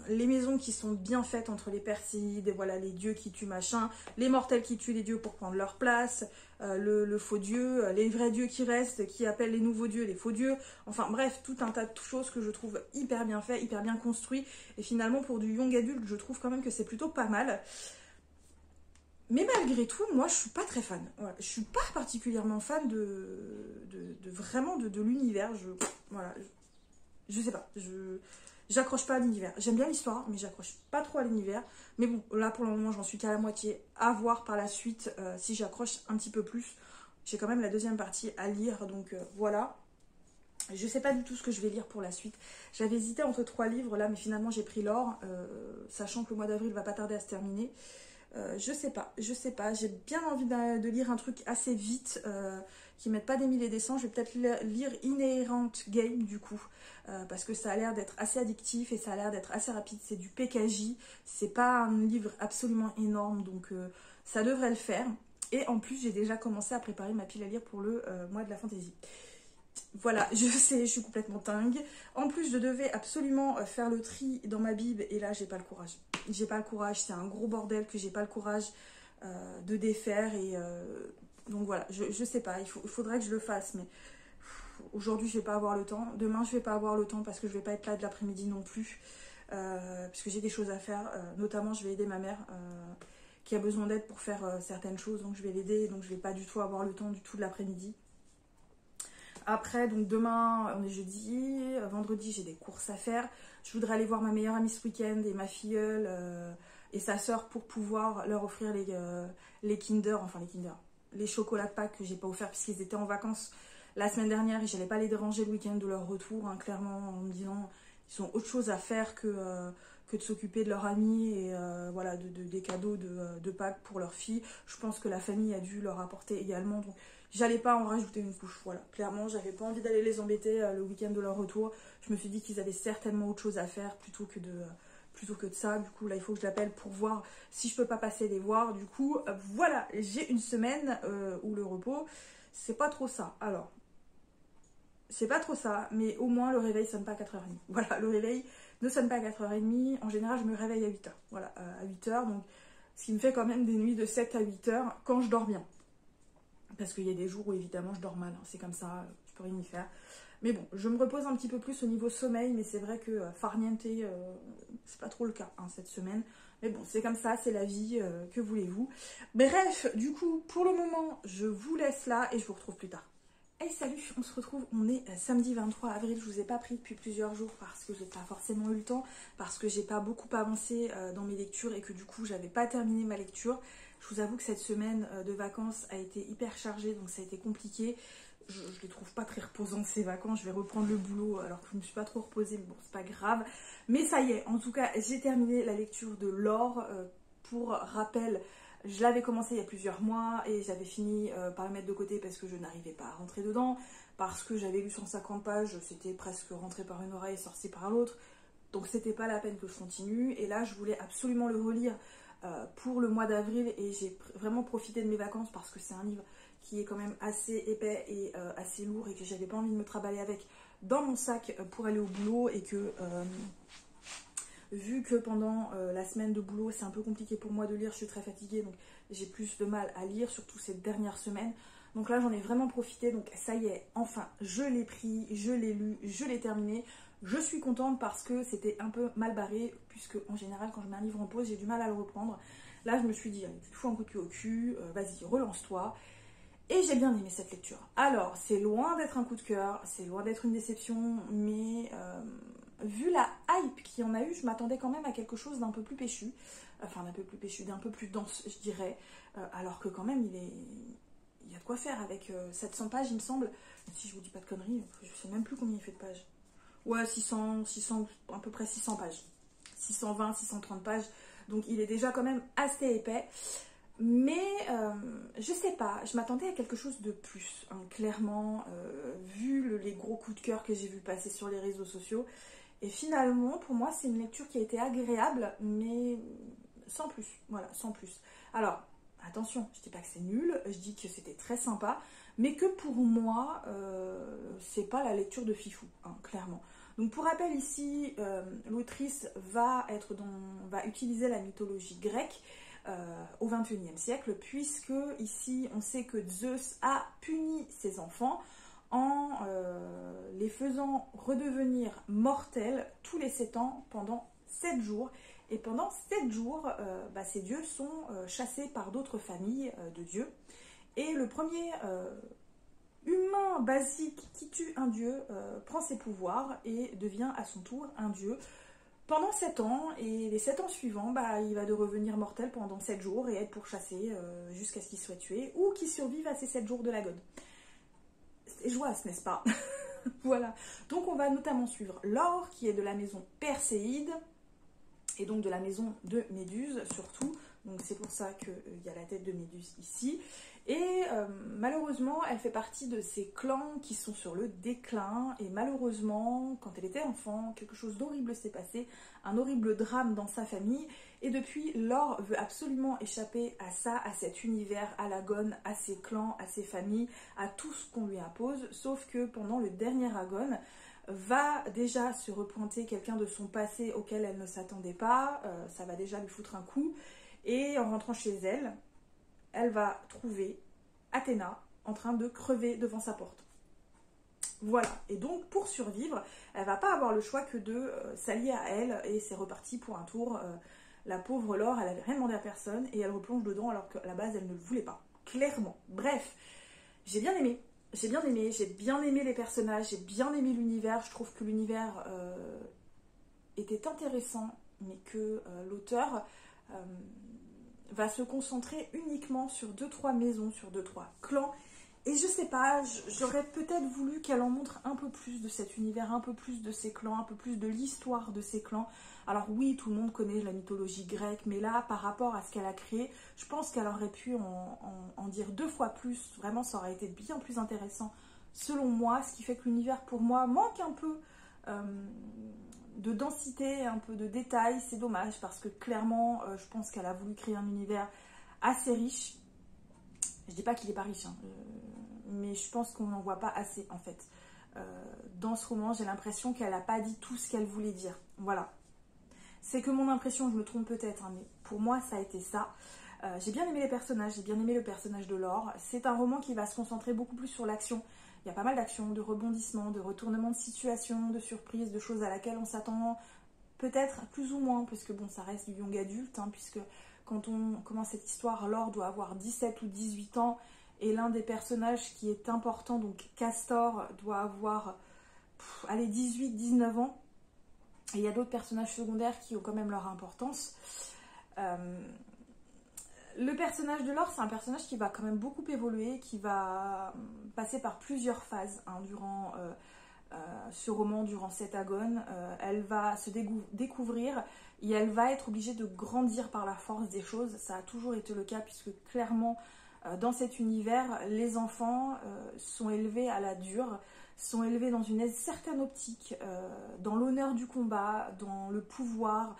les maisons qui sont bien faites entre les Perséides, voilà, les dieux qui tuent machin, les mortels qui tuent les dieux pour prendre leur place, le faux dieu, les vrais dieux qui restent, qui appellent les nouveaux dieux les faux dieux, enfin bref, tout un tas de choses que je trouve hyper bien fait, hyper bien construit, et finalement pour du young adulte, je trouve quand même que c'est plutôt pas mal. Mais malgré tout, moi je suis pas très fan. Voilà. Je suis pas particulièrement fan vraiment de l'univers. Voilà, je sais pas. J'accroche pas à l'univers. J'aime bien l'histoire, mais j'accroche pas trop à l'univers. Mais bon, là pour le moment, j'en suis qu'à la moitié. À voir par la suite si j'accroche un petit peu plus. J'ai quand même la deuxième partie à lire, donc voilà. Je sais pas du tout ce que je vais lire pour la suite. J'avais hésité entre 3 livres là, mais finalement j'ai pris l'or, sachant que le mois d'avril va pas tarder à se terminer. Je sais pas. J'ai bien envie de lire un truc assez vite, qui ne mette pas des mille et des cents. Je vais peut-être lire Inherent Game du coup, parce que ça a l'air d'être assez addictif et ça a l'air d'être assez rapide. C'est du PKJ, c'est pas un livre absolument énorme, donc ça devrait le faire. Et en plus, j'ai déjà commencé à préparer ma pile à lire pour le mois de la fantaisie. Voilà, je sais, je suis complètement dingue. En plus, je devais absolument faire le tri dans ma Bible et là, j'ai pas le courage. J'ai pas le courage, c'est un gros bordel que j'ai pas le courage de défaire et donc voilà, je sais pas, il faudrait que je le fasse, mais aujourd'hui, je vais pas avoir le temps. Demain, je vais pas avoir le temps parce que je vais pas être là de l'après-midi non plus, parce que j'ai des choses à faire. Notamment, je vais aider ma mère qui a besoin d'aide pour faire certaines choses, donc je vais l'aider, donc je vais pas du tout avoir le temps du tout de l'après-midi. Après, donc demain, on est jeudi, vendredi, j'ai des courses à faire. Je voudrais aller voir ma meilleure amie ce week-end et ma filleule et sa sœur pour pouvoir leur offrir les les chocolats de Pâques que j'ai pas offerts puisqu'ils étaient en vacances la semaine dernière et j'allais pas les déranger le week-end de leur retour, hein, clairement, en me disant ils ont autre chose à faire que de s'occuper de leur amie et voilà, des cadeaux de Pâques pour leur fille. Je pense que la famille a dû leur apporter également, donc j'allais pas en rajouter une couche, voilà. Clairement, j'avais pas envie d'aller les embêter le week-end de leur retour. Je me suis dit qu'ils avaient certainement autre chose à faire plutôt que de ça. Du coup, là, il faut que je l'appelle pour voir si je peux pas passer les voir. Du coup, voilà, j'ai une semaine où le repos, c'est pas trop ça. Alors, c'est pas trop ça, mais au moins le réveil sonne pas à 4h30. Voilà, le réveil ne sonne pas à 4h30. En général, je me réveille à 8h. Voilà, à 8h, donc ce qui me fait quand même des nuits de 7 à 8h quand je dors bien. Parce qu'il y a des jours où évidemment je dors mal, hein. C'est comme ça, je peux rien y faire. Mais bon, je me repose un petit peu plus au niveau sommeil, mais c'est vrai que farniente, c'est pas trop le cas, hein, cette semaine. Mais bon, c'est comme ça, c'est la vie, que voulez-vous. Bref, du coup, pour le moment, je vous laisse là et je vous retrouve plus tard. Hey salut, on se retrouve, on est samedi 23 avril, je vous ai pas pris depuis plusieurs jours parce que j'ai pas forcément eu le temps, parce que j'ai pas beaucoup avancé dans mes lectures et que du coup j'avais pas terminé ma lecture. Je vous avoue que cette semaine de vacances a été hyper chargée, donc ça a été compliqué. Je les trouve pas très reposantes ces vacances, je vais reprendre le boulot alors que je me suis pas trop reposée, mais bon c'est pas grave. Mais ça y est, en tout cas j'ai terminé la lecture de l'or. Pour rappel, je l'avais commencé il y a plusieurs mois et j'avais fini par le mettre de côté parce que je n'arrivais pas à rentrer dedans, parce que j'avais lu 150 pages, c'était presque rentré par une oreille et sorti par l'autre, donc c'était pas la peine que je continue. Et là je voulais absolument le relire pour le mois d'avril et j'ai vraiment profité de mes vacances parce que c'est un livre qui est quand même assez épais et assez lourd et que j'avais pas envie de me trimballer avec dans mon sac pour aller au boulot et que... vu que pendant la semaine de boulot, c'est un peu compliqué pour moi de lire, je suis très fatiguée, donc j'ai plus de mal à lire, surtout cette dernière semaine. Donc là, j'en ai vraiment profité, donc ça y est, enfin, je l'ai pris, je l'ai lu, je l'ai terminé. Je suis contente parce que c'était un peu mal barré, puisque en général, quand je mets un livre en pause, j'ai du mal à le reprendre. Là, je me suis dit, allez, tu te fous un coup de pied au cul, vas-y, relance-toi. Et j'ai bien aimé cette lecture. Alors, c'est loin d'être un coup de cœur, c'est loin d'être une déception, mais vu la hype qu'il y en a eu, je m'attendais quand même à quelque chose d'un peu plus péchu. Enfin, d'un peu plus péchu, d'un peu plus dense, je dirais. Alors que quand même, il y a de quoi faire avec 700 pages, il me semble. Si je vous dis pas de conneries, je sais même plus combien il fait de pages. Ouais, 600, à peu près 600 pages. 620, 630 pages. Donc il est déjà quand même assez épais. Mais je sais pas, je m'attendais à quelque chose de plus, hein, clairement, vu les gros coups de cœur que j'ai vu passer sur les réseaux sociaux. Et finalement, pour moi, c'est une lecture qui a été agréable, mais sans plus. Voilà, sans plus. Alors, attention, je dis pas que c'est nul, je dis que c'était très sympa, mais que pour moi, c'est pas la lecture de Fifou, hein, clairement. Donc pour rappel ici, l'autrice va utiliser la mythologie grecque au XXIe siècle, puisque ici on sait que Zeus a puni ses enfants en les faisant redevenir mortels tous les 7 ans pendant 7 jours. Et pendant 7 jours, ces dieux sont chassés par d'autres familles de dieux. Et le premier humain basique qui tue un dieu prend ses pouvoirs et devient à son tour un dieu pendant 7 ans. Et les 7 ans suivants, il va de revenir mortel pendant 7 jours et être pourchassé jusqu'à ce qu'il soit tué ou qu'il survive à ces 7 jours de l'agone. C'est joyeuse, n'est-ce pas? Voilà. Donc on va notamment suivre Laure, qui est de la maison Perséide, et donc de la maison de Méduse surtout. Donc c'est pour ça qu'il y a la tête de Méduse ici. Et malheureusement, elle fait partie de ces clans qui sont sur le déclin. Et malheureusement, quand elle était enfant, quelque chose d'horrible s'est passé, un horrible drame dans sa famille. Et depuis, Laure veut absolument échapper à ça, à cet univers, à l'agone, à ses clans, à ses familles, à tout ce qu'on lui impose. Sauf que pendant le dernier agone, va déjà se repointer quelqu'un de son passé auquel elle ne s'attendait pas. Ça va déjà lui foutre un coup. Et en rentrant chez elle, elle va trouver Athéna en train de crever devant sa porte. Voilà. Et donc, pour survivre, elle va pas avoir le choix que de s'allier à elle. Et c'est reparti pour un tour. La pauvre Laure, elle avait rien demandé à personne. Et elle replonge dedans alors qu'à la base, elle ne le voulait pas. Clairement. Bref, j'ai bien aimé. J'ai bien aimé les personnages, j'ai bien aimé l'univers. Je trouve que l'univers était intéressant, mais que l'auteur va se concentrer uniquement sur 2-3 maisons, sur 2-3 clans. Et je sais pas, j'aurais peut-être voulu qu'elle en montre un peu plus de cet univers, un peu plus de ces clans, un peu plus de l'histoire de ces clans. Alors oui, tout le monde connaît la mythologie grecque, mais là, par rapport à ce qu'elle a créé, je pense qu'elle aurait pu en dire 2 fois plus. Vraiment, ça aurait été bien plus intéressant, selon moi, ce qui fait que l'univers, pour moi, manque un peu de densité, un peu de détails. C'est dommage, parce que clairement, je pense qu'elle a voulu créer un univers assez riche. Je dis pas qu'il est pas riche, hein, mais je pense qu'on n'en voit pas assez, en fait. Dans ce roman, j'ai l'impression qu'elle n'a pas dit tout ce qu'elle voulait dire. Voilà. C'est que mon impression, je me trompe peut-être, hein, mais pour moi, ça a été ça. J'ai bien aimé les personnages, j'ai bien aimé le personnage de Laure. C'est un roman qui va se concentrer beaucoup plus sur l'action. Il y a pas mal d'actions, de rebondissements, de retournements de situation, de surprises, de choses à laquelle on s'attend peut-être plus ou moins, parce que bon, ça reste du young adulte, hein, puisque quand on commence cette histoire, Laure doit avoir 17 ou 18 ans, et l'un des personnages qui est important, donc Castor, doit avoir 18-19 ans. Et il y a d'autres personnages secondaires qui ont quand même leur importance. Le personnage de Laure, c'est un personnage qui va quand même beaucoup évoluer, qui va passer par plusieurs phases durant ce roman, durant cette agone. Elle va se découvrir et elle va être obligée de grandir par la force des choses. Ça a toujours été le cas, puisque clairement, dans cet univers, les enfants sont élevés à la dure, sont élevés dans une certaine optique, dans l'honneur du combat, dans le pouvoir,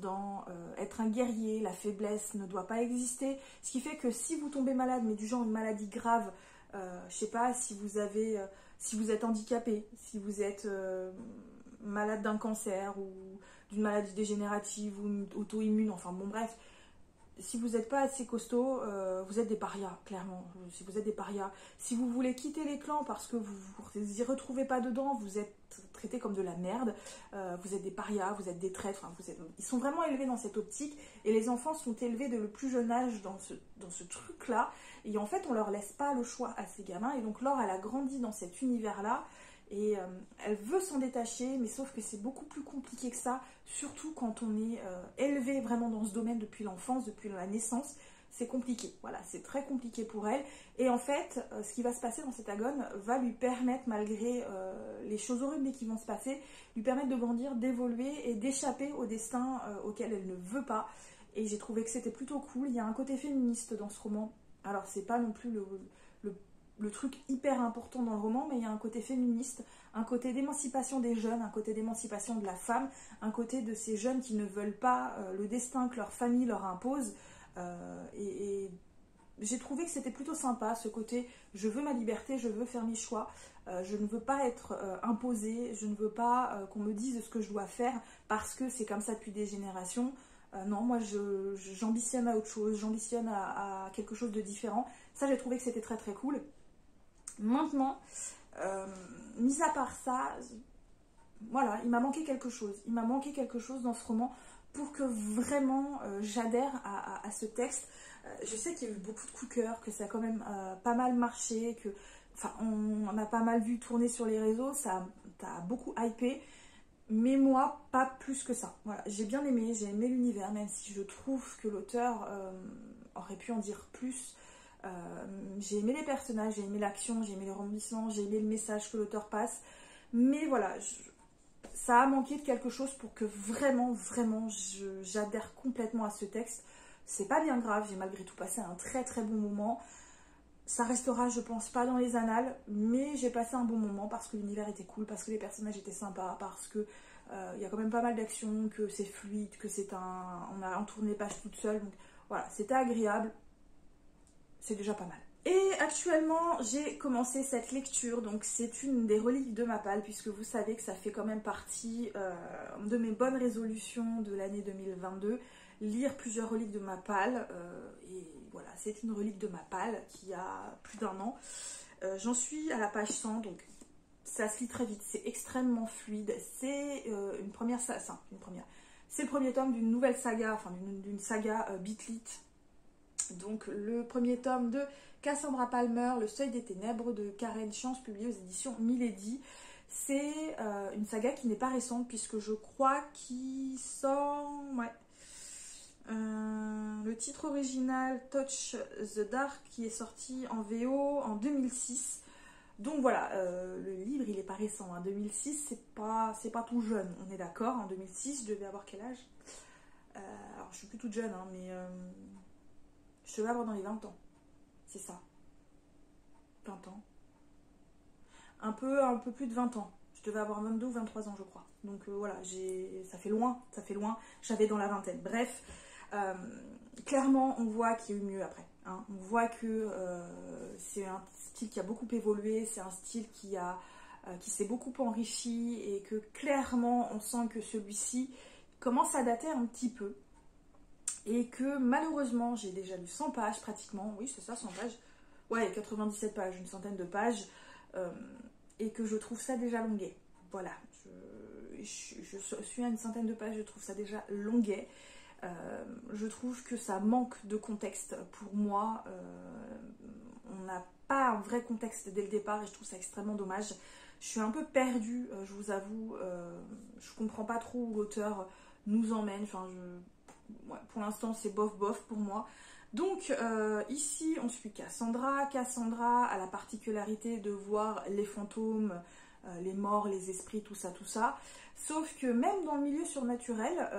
dans être un guerrier. La faiblesse ne doit pas exister, ce qui fait que si vous tombez malade, mais du genre une maladie grave, je sais pas, si vous êtes handicapé, si vous êtes malade d'un cancer ou d'une maladie dégénérative ou auto-immune, enfin bon bref, si vous n'êtes pas assez costaud, vous êtes des parias, clairement. Si vous êtes des parias, si vous voulez quitter les clans parce que vous vous y retrouvez pas dedans, vous êtes traités comme de la merde, vous êtes des parias, vous êtes des traîtres, enfin, ils sont vraiment élevés dans cette optique, et les enfants sont élevés dès le plus jeune âge dans ce truc-là, et en fait, on leur laisse pas le choix à ces gamins, et donc Laure, elle a grandi dans cet univers-là, et elle veut s'en détacher, mais sauf que c'est beaucoup plus compliqué que ça, surtout quand on est élevé vraiment dans ce domaine depuis l'enfance, depuis la naissance, c'est compliqué. Voilà, c'est très compliqué pour elle. Et en fait, ce qui va se passer dans cet agone va lui permettre, malgré les choses horribles qui vont se passer, lui permettre de grandir, d'évoluer et d'échapper au destin auquel elle ne veut pas. Et j'ai trouvé que c'était plutôt cool. Il y a un côté féministe dans ce roman. Alors, c'est pas non plus le truc hyper important dans le roman, mais il y a un côté féministe, un côté d'émancipation des jeunes, un côté d'émancipation de la femme, un côté de ces jeunes qui ne veulent pas le destin que leur famille leur impose. Et j'ai trouvé que c'était plutôt sympa, ce côté je veux ma liberté, je veux faire mes choix, je ne veux pas être imposée, je ne veux pas qu'on me dise ce que je dois faire parce que c'est comme ça depuis des générations. Non, moi j'ambitionne à autre chose, j'ambitionne à quelque chose de différent. Ça, j'ai trouvé que c'était très très cool. Maintenant, mis à part ça, voilà, il m'a manqué quelque chose. Il m'a manqué quelque chose dans ce roman pour que vraiment j'adhère à ce texte. Je sais qu'il y a eu beaucoup de coups de cœur, que ça a quand même pas mal marché, que, enfin, on a pas mal vu tourner sur les réseaux, ça a beaucoup hypé, mais moi, pas plus que ça. Voilà, j'ai bien aimé, j'ai aimé l'univers, même si je trouve que l'auteur aurait pu en dire plus. J'ai aimé les personnages, j'ai aimé l'action, j'ai aimé les rebondissements, j'ai aimé le message que l'auteur passe, mais voilà, ça a manqué de quelque chose pour que vraiment, vraiment, j'adhère complètement à ce texte. C'est pas bien grave, j'ai malgré tout passé un très très bon moment. Ça restera, je pense, pas dans les annales, mais j'ai passé un bon moment parce que l'univers était cool, parce que les personnages étaient sympas, parce que y a quand même pas mal d'action, que c'est fluide, que on a tourné les pages toute seule, donc voilà, c'était agréable. C'est déjà pas mal. Et actuellement, j'ai commencé cette lecture, donc c'est une des reliques de ma palle, puisque vous savez que ça fait quand même partie de mes bonnes résolutions de l'année 2022, lire plusieurs reliques de ma palle, et voilà, c'est une relique de ma palle qui a plus d'un an. J'en suis à la page 100, donc ça se lit très vite, c'est extrêmement fluide, c'est une première, c'est le premier tome d'une nouvelle saga, enfin d'une saga Beatlit. Donc le premier tome de Cassandra Palmer, Le Seuil des Ténèbres de Karen Chance, publié aux éditions Milady. C'est une saga qui n'est pas récente puisque je crois qu'il sort... Ouais. Le titre original Touch the Dark qui est sorti en VO en 2006. Donc voilà, le livre il est pas récent. En 2006, c'est pas tout jeune, on est d'accord. En 2006, je devais avoir quel âge? Alors je suis plus toute jeune, hein, mais... je devais avoir dans les 20 ans. C'est ça. 20 ans. Un peu plus de 20 ans. Je devais avoir 22 ou 23 ans, je crois. Donc voilà, ça fait loin. J'avais dans la vingtaine. Bref, clairement, on voit qu'il y a eu mieux après. Hein. On voit que c'est un style qui a beaucoup évolué. C'est un style qui s'est beaucoup enrichi. Et que clairement, on sent que celui-ci commence à dater un petit peu. Et que malheureusement, j'ai déjà lu 100 pages pratiquement, oui c'est ça, 100 pages, ouais 97 pages, une centaine de pages, et que je trouve ça déjà longuet. Voilà, je suis à une centaine de pages, je trouve ça déjà longuet. Je trouve que ça manque de contexte pour moi, on n'a pas un vrai contexte dès le départ et je trouve ça extrêmement dommage. Je suis un peu perdue, je vous avoue, je comprends pas trop où l'auteur nous emmène, enfin ouais, pour l'instant c'est bof bof pour moi. Donc ici on suit Cassandra. Cassandra a la particularité de voir les fantômes, les morts, les esprits, tout ça, tout ça. Sauf que même dans le milieu surnaturel,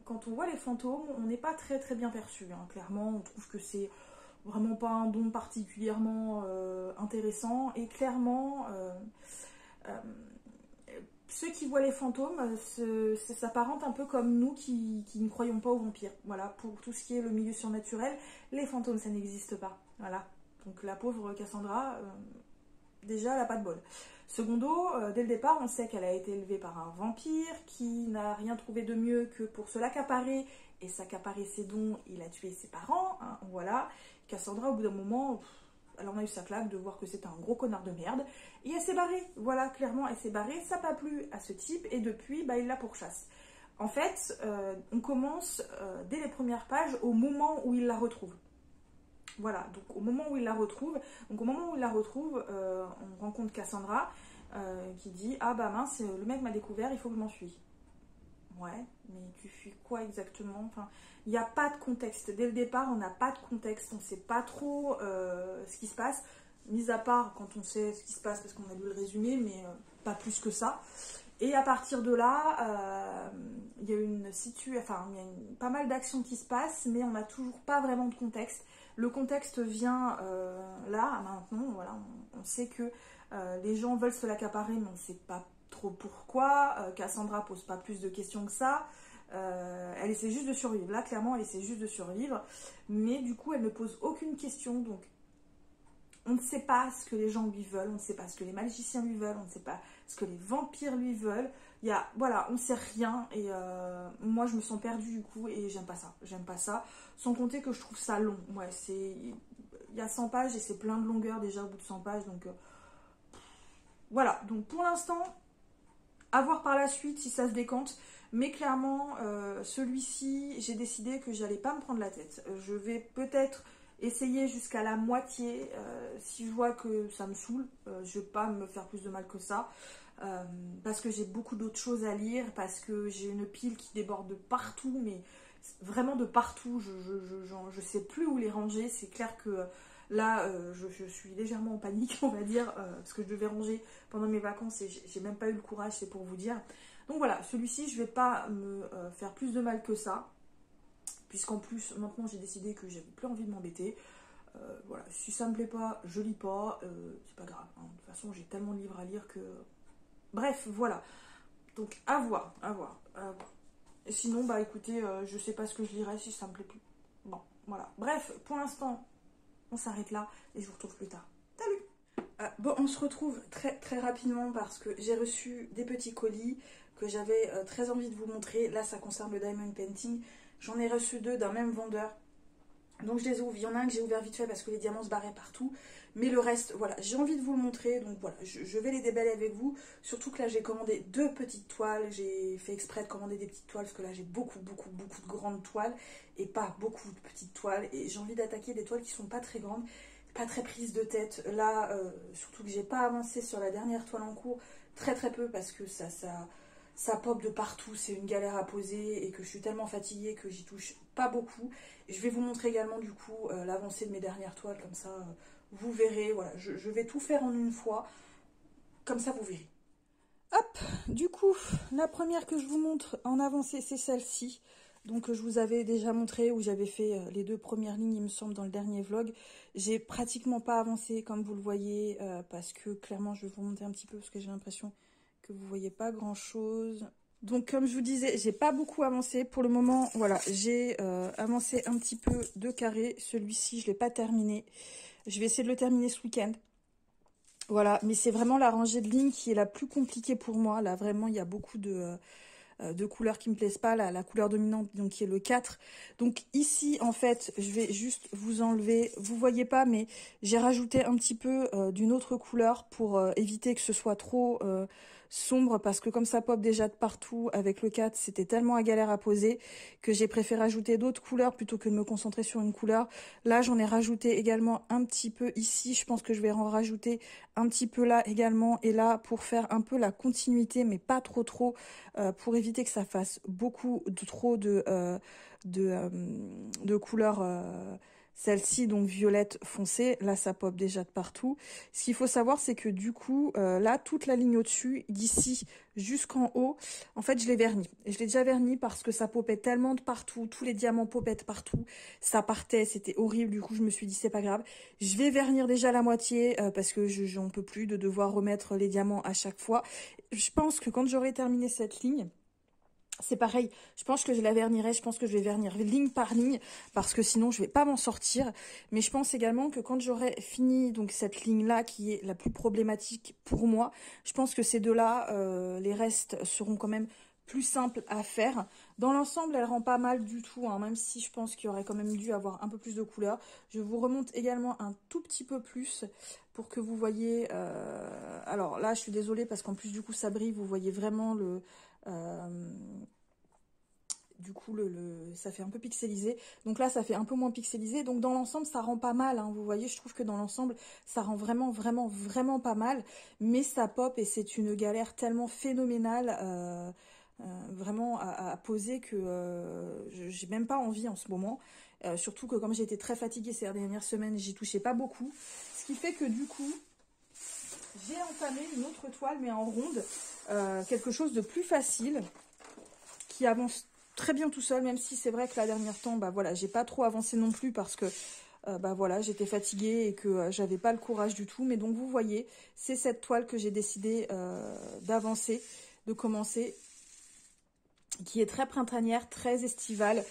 quand on voit les fantômes, on n'est pas très très bien perçu. Hein. Clairement, on trouve que c'est vraiment pas un don particulièrement intéressant. Et clairement, ceux qui voient les fantômes s'apparentent un peu comme nous qui ne croyons pas aux vampires. Voilà, pour tout ce qui est le milieu surnaturel, les fantômes, ça n'existe pas. Voilà, donc la pauvre Cassandra, déjà, elle n'a pas de bol. Secondo, dès le départ, on sait qu'elle a été élevée par un vampire qui n'a rien trouvé de mieux que pour se l'accaparer et s'accaparer ses dons, il a tué ses parents, hein, voilà. Cassandra, au bout d'un moment, elle en a eu sa claque de voir que c'était un gros connard de merde et elle s'est barrée, voilà, clairement elle s'est barrée, ça n'a pas plu à ce type et depuis, il la pourchasse. En fait, on commence dès les premières pages au moment où il la retrouve. Voilà, donc au moment où il la retrouve, on rencontre Cassandra qui dit ah bah mince, le mec m'a découvert, il faut que je m'enfuis. Ouais, mais tu fuis quoi exactement? Enfin, il n'y a pas de contexte. Dès le départ, on n'a pas de contexte, on ne sait pas trop ce qui se passe, mis à part quand on sait ce qui se passe parce qu'on a lu le résumé, mais pas plus que ça. Et à partir de là, il y a pas mal d'actions qui se passent, mais on n'a toujours pas vraiment de contexte. Le contexte vient là, maintenant, voilà, on sait que les gens veulent se l'accaparer, mais on ne sait pas trop pourquoi. Cassandra pose pas plus de questions que ça. Elle essaie juste de survivre. Là, clairement, elle essaie juste de survivre, mais du coup, elle ne pose aucune question, donc on ne sait pas ce que les gens lui veulent, on ne sait pas ce que les magiciens lui veulent, on ne sait pas ce que les vampires lui veulent. Voilà, on ne sait rien et moi je me sens perdue du coup et j'aime pas ça. Sans compter que je trouve ça long. Ouais, il y a 100 pages et c'est plein de longueur déjà au bout de 100 pages, donc voilà. Donc pour l'instant, à voir par la suite si ça se décante. Mais clairement, celui-ci, j'ai décidé que j'allais pas me prendre la tête. Je vais peut-être essayer jusqu'à la moitié. Si je vois que ça me saoule, je vais pas me faire plus de mal que ça. Parce que j'ai beaucoup d'autres choses à lire, parce que j'ai une pile qui déborde de partout, mais vraiment de partout. Je sais plus où les ranger. C'est clair que là, je suis légèrement en panique, on va dire, parce que je devais ranger pendant mes vacances et j'ai même pas eu le courage, c'est pour vous dire. Donc voilà, celui-ci, je vais pas me faire plus de mal que ça, puisqu'en plus, maintenant, j'ai décidé que j'avais plus envie de m'embêter. Voilà, si ça me plaît pas, je lis pas, c'est pas grave. Hein. De toute façon, j'ai tellement de livres à lire que... Bref, voilà. Donc, à voir, à voir, à voir. Et sinon, écoutez, je sais pas ce que je lirai si ça me plaît plus. Bon, voilà. Bref, pour l'instant, on s'arrête là et je vous retrouve plus tard. Salut! Bon, on se retrouve très très rapidement parce que j'ai reçu des petits colis que j'avais très envie de vous montrer. Là, ça concerne le Diamond Painting. J'en ai reçu 2 d'un même vendeur. Donc je les ouvre. Il y en a un que j'ai ouvert vite fait parce que les diamants se barraient partout. Mais le reste, voilà, j'ai envie de vous le montrer. Donc voilà, je vais les déballer avec vous. Surtout que là, j'ai commandé 2 petites toiles. J'ai fait exprès de commander des petites toiles parce que là, j'ai beaucoup de grandes toiles et pas beaucoup de petites toiles. Et j'ai envie d'attaquer des toiles qui sont pas très grandes, pas très prises de tête. Là, surtout que j'ai pas avancé sur la dernière toile en cours, très peu parce que ça pop de partout, c'est une galère à poser et que je suis tellement fatiguée que j'y touche pas beaucoup. Je vais vous montrer également du coup l'avancée de mes dernières toiles, comme ça vous verrez, voilà, je vais tout faire en une fois, comme ça vous verrez. Hop, du coup, la première que je vous montre en avancée, c'est celle-ci. Donc je vous avais déjà montré où j'avais fait les 2 premières lignes, il me semble, dans le dernier vlog. J'ai pratiquement pas avancé comme vous le voyez, parce que clairement, je vais vous montrer un petit peu parce que j'ai l'impression que vous voyez pas grand chose. Donc comme je vous disais, j'ai pas beaucoup avancé pour le moment. Voilà, j'ai avancé un petit peu de carré. Celui-ci, je l'ai pas terminé. Je vais essayer de le terminer ce week-end. Voilà, mais c'est vraiment la rangée de lignes qui est la plus compliquée pour moi. Là, vraiment, il y a beaucoup de couleurs qui me plaisent pas. La couleur dominante, donc qui est le 4. Donc ici, en fait, je vais juste vous enlever. Vous voyez pas, mais j'ai rajouté un petit peu d'une autre couleur pour éviter que ce soit trop sombre, parce que comme ça pop déjà de partout avec le 4, c'était tellement à galère à poser que j'ai préféré ajouter d'autres couleurs plutôt que de me concentrer sur une couleur. Là, j'en ai rajouté également un petit peu ici. Je pense que je vais en rajouter un petit peu là également et là pour faire un peu la continuité, mais pas trop pour éviter que ça fasse trop de couleurs. Celle-ci, donc violette foncé, là ça pop déjà de partout. Ce qu'il faut savoir, c'est que du coup, là, toute la ligne au-dessus, d'ici jusqu'en haut, en fait, je l'ai verni. Et je l'ai déjà verni parce que ça popait tellement de partout, tous les diamants popaient de partout, ça partait, c'était horrible, du coup, je me suis dit, c'est pas grave. Je vais vernir déjà la moitié parce que j'en peux plus de devoir remettre les diamants à chaque fois. Je pense que quand j'aurai terminé cette ligne, C'est pareil, je pense que je la vernirai, je pense que je vais vernir ligne par ligne, parce que sinon je vais pas m'en sortir. Mais je pense également que quand j'aurai fini donc cette ligne-là, qui est la plus problématique pour moi, je pense que ces deux-là, les restes seront quand même plus simples à faire. Dans l'ensemble, elle rend pas mal du tout, hein, même si je pense qu'il y aurait quand même dû avoir un peu plus de couleur. Je vous remonte également un tout petit peu plus pour que vous voyez... alors là, je suis désolée parce qu'en plus du coup ça brille, vous voyez vraiment le... du coup, ça fait un peu pixelisé. Donc là, ça fait un peu moins pixelisé. Donc dans l'ensemble, ça rend pas mal. Hein. Vous voyez, je trouve que dans l'ensemble, ça rend vraiment, vraiment, vraiment pas mal. Mais ça pop et c'est une galère tellement phénoménale, vraiment à poser que j'ai même pas envie en ce moment. Surtout que comme j'ai été très fatiguée ces dernières semaines, j'y touchais pas beaucoup. Ce qui fait que du coup, j'ai entamé une autre toile, mais en ronde. Quelque chose de plus facile, qui avance très bien tout seul, même si c'est vrai que la dernière temps, bah voilà, j'ai pas trop avancé non plus parce que bah voilà, j'étais fatiguée et que j'avais pas le courage du tout. Mais donc vous voyez, c'est cette toile que j'ai décidé d'avancer, de commencer, qui est très printanière, très estivale.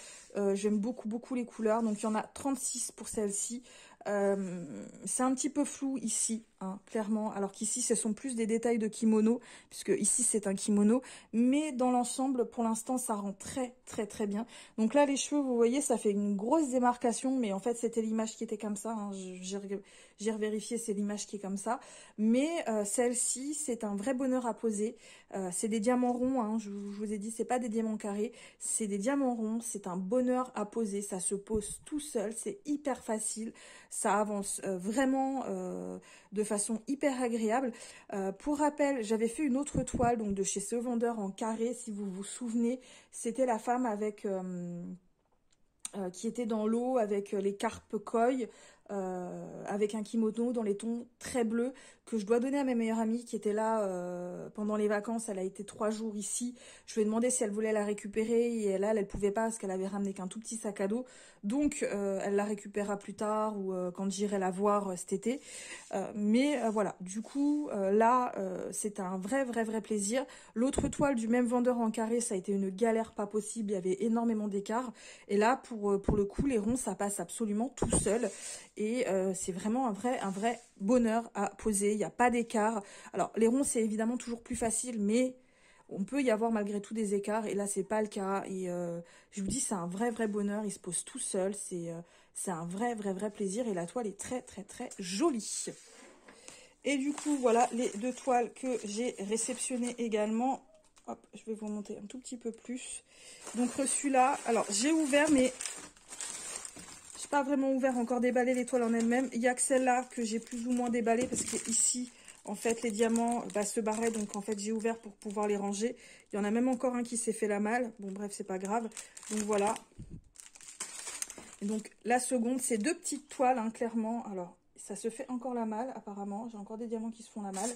J'aime beaucoup, beaucoup les couleurs. Donc il y en a 36 pour celle-ci. C'est un petit peu flou ici, hein, clairement, alors qu'ici ce sont plus des détails de kimono, puisque ici c'est un kimono, mais dans l'ensemble pour l'instant ça rend très très très bien. Donc là les cheveux, vous voyez, ça fait une grosse démarcation, mais en fait c'était l'image qui était comme ça, hein. J'ai revérifié, c'est l'image qui est comme ça, mais celle-ci c'est un vrai bonheur à poser. C'est des diamants ronds, hein, je vous ai dit, c'est pas des diamants carrés, c'est des diamants ronds, c'est un bonheur à poser, ça se pose tout seul, c'est hyper facile. Ça avance vraiment de façon hyper agréable. Pour rappel, j'avais fait une autre toile donc de chez ce vendeur en carré, si vous vous souvenez. C'était la femme avec qui était dans l'eau avec les carpes koi, avec un kimono dans les tons très bleus, que je dois donner à ma meilleure amie qui était là pendant les vacances. Elle a été 3 jours ici. Je lui ai demandé si elle voulait la récupérer et elle pouvait pas parce qu'elle avait ramené qu'un tout petit sac à dos. Donc elle la récupérera plus tard ou quand j'irai la voir cet été. Mais voilà, du coup là c'est un vrai plaisir. L'autre toile du même vendeur en carré, ça a été une galère pas possible, il y avait énormément d'écart. Et là pour le coup les ronds ça passe absolument tout seul. Et c'est vraiment un vrai bonheur à poser, il n'y a pas d'écart. Alors les ronds c'est évidemment toujours plus facile, mais on peut y avoir malgré tout des écarts, et là c'est pas le cas. Et je vous dis, c'est un vrai bonheur, il se pose tout seul, c'est un vrai plaisir, et la toile est très jolie. Et du coup voilà les deux toiles que j'ai réceptionnées également. Hop, je vais vous remonter un tout petit peu plus. Donc celui-là, alors j'ai ouvert, mais j'ai pas vraiment ouvert, encore déballé les toiles en elles-mêmes. Il y a que celle-là que j'ai plus ou moins déballé parce que ici, en fait, les diamants se barraient. Donc en fait, j'ai ouvert pour pouvoir les ranger. Il y en a même encore un qui s'est fait la malle. Bon bref, c'est pas grave. Donc voilà. Et donc la seconde, c'est deux petites toiles, hein, clairement. Alors, ça se fait encore la malle, apparemment. J'ai encore des diamants qui se font la malle.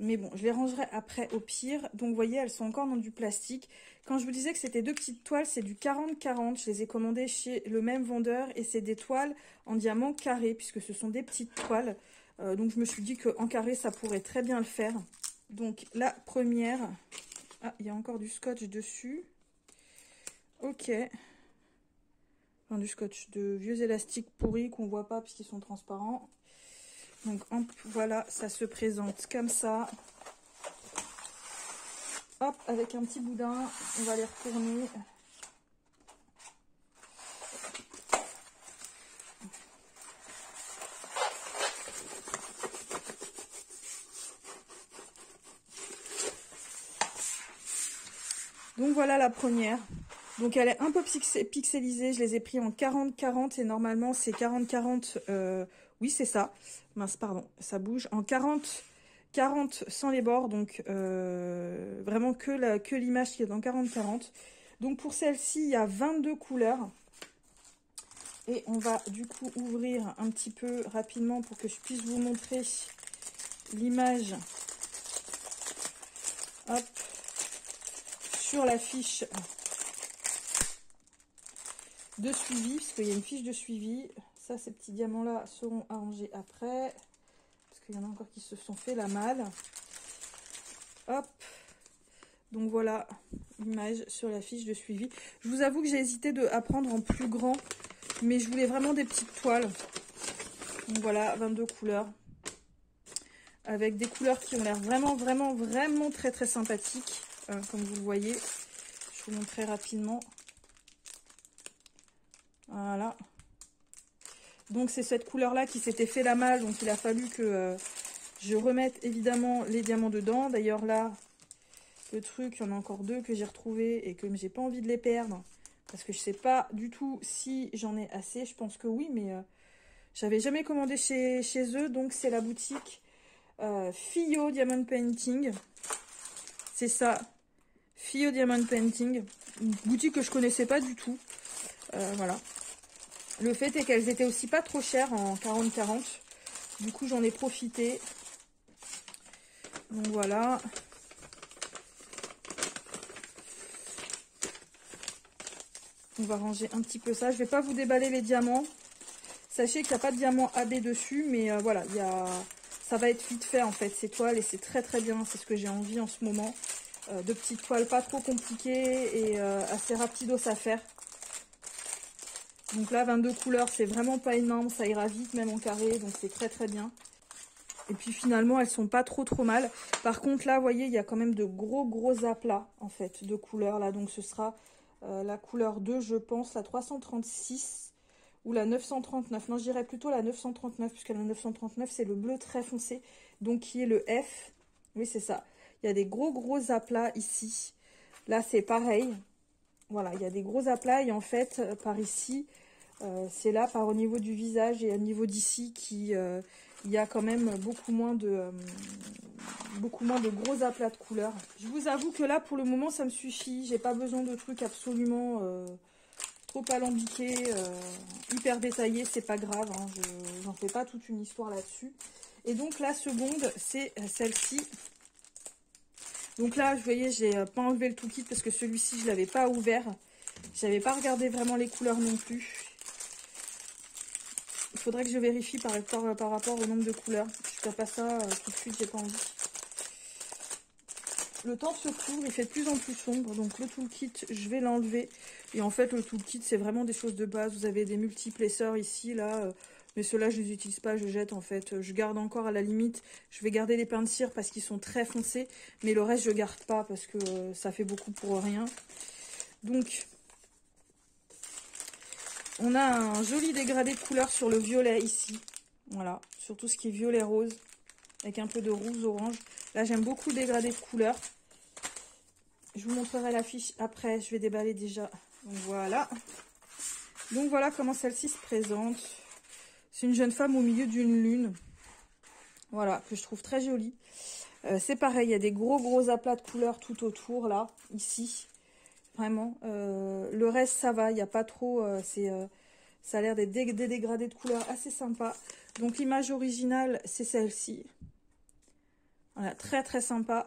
Mais bon, je les rangerai après au pire. Donc, vous voyez, elles sont encore dans du plastique. Quand je vous disais que c'était deux petites toiles, c'est du 40-40. Je les ai commandées chez le même vendeur. Et c'est des toiles en diamant carré, puisque ce sont des petites toiles. Donc, je me suis dit qu'en carré, ça pourrait très bien le faire. Donc, la première... Ah, il y a encore du scotch dessus. Ok. Enfin, du scotch, de vieux élastiques pourris qu'on voit pas puisqu'ils sont transparents. Donc voilà, ça se présente comme ça. Hop, avec un petit boudin, on va les retourner. Donc voilà la première. Donc elle est un peu pixelisée, je les ai pris en 40-40 et normalement c'est 40-40, oui c'est ça, mince pardon, ça bouge, en 40 sans les bords, donc vraiment que l'image qui est dans 40-40. Donc pour celle-ci, il y a 22 couleurs. Et on va du coup ouvrir un petit peu rapidement pour que je puisse vous montrer l'image. Hop, sur la fiche de suivi, parce qu'il y a une fiche de suivi. Ça, ces petits diamants-là seront arrangés après, parce qu'il y en a encore qui se sont fait la malle. Hop, donc voilà, image sur la fiche de suivi. Je vous avoue que j'ai hésité à prendre en plus grand, mais je voulais vraiment des petites toiles. Donc voilà, 22 couleurs. Avec des couleurs qui ont l'air vraiment très très sympathiques. Comme vous le voyez. Je vous montre très rapidement. Voilà. Donc c'est cette couleur-là qui s'était fait la malle. Donc il a fallu que je remette évidemment les diamants dedans. D'ailleurs là, le truc, il y en a encore deux que j'ai retrouvés et que j'ai pas envie de les perdre. Parce que je sais pas du tout si j'en ai assez. Je pense que oui, mais j'avais jamais commandé chez eux. Donc c'est la boutique Fio Diamond Painting. C'est ça. Fio Diamond Painting. Une boutique que je connaissais pas du tout. Voilà. Le fait est qu'elles étaient aussi pas trop chères en 40-40. Du coup, j'en ai profité. Donc voilà. On va ranger un petit peu ça. Je vais pas vous déballer les diamants. Sachez qu'il n'y a pas de diamant AB dessus. Mais voilà, ça va être vite fait en fait ces toiles. Et c'est très très bien. C'est ce que j'ai envie en ce moment. De petites toiles pas trop compliquées et assez rapidos à faire. Donc là, 22 couleurs, c'est vraiment pas énorme. Ça ira vite, même en carré. Donc c'est très très bien. Et puis finalement, elles sont pas trop mal. Par contre, là, vous voyez, il y a quand même de gros aplats, en fait, de couleurs. Là, donc ce sera la couleur 2, je pense, la 336 ou la 939. Non, je dirais plutôt la 939, puisque la 939, c'est le bleu très foncé. Donc qui est le F. Oui, c'est ça. Il y a des gros aplats ici. Là, c'est pareil. Voilà, il y a des gros aplats. Et en fait, par ici... c'est là, par au niveau du visage et au niveau d'ici, il y a quand même beaucoup moins de gros aplats de couleurs. Je vous avoue que là, pour le moment, ça me suffit. J'ai pas besoin de trucs absolument trop alambiqués, hyper détaillés. C'est pas grave, hein, j'en fais pas toute une histoire là-dessus. Et donc, la seconde, c'est celle-ci. Donc là, vous voyez, j'ai pas enlevé le tout kit parce que celui-ci, je l'avais pas ouvert. J'avais pas regardé vraiment les couleurs non plus. Il faudrait que je vérifie par rapport au nombre de couleurs. Je ne fais pas ça tout de suite, j'ai pas envie. Le temps se couvre, il fait de plus en plus sombre. Donc le toolkit, je vais l'enlever. Et en fait, le toolkit, c'est vraiment des choses de base. Vous avez des multiplaceurs ici, là. Mais ceux-là, je les utilise pas, je jette en fait. Je garde encore à la limite. Je vais garder les pains de cire parce qu'ils sont très foncés. Mais le reste, je garde pas parce que ça fait beaucoup pour rien. Donc... on a un joli dégradé de couleur sur le violet ici. Voilà, sur tout ce qui est violet rose. Avec un peu de rouge orange. Là, j'aime beaucoup le dégradé de couleur. Je vous montrerai l'affiche après. Je vais déballer déjà. Donc voilà. Donc voilà comment celle-ci se présente. C'est une jeune femme au milieu d'une lune. Voilà, que je trouve très jolie. C'est pareil, il y a des gros aplats de couleurs tout autour, là, ici. Vraiment. Le reste, ça va. Il n'y a pas trop... ça a l'air d'être des dégradés de couleurs assez sympas. Donc, l'image originale, c'est celle-ci. Voilà, très sympa.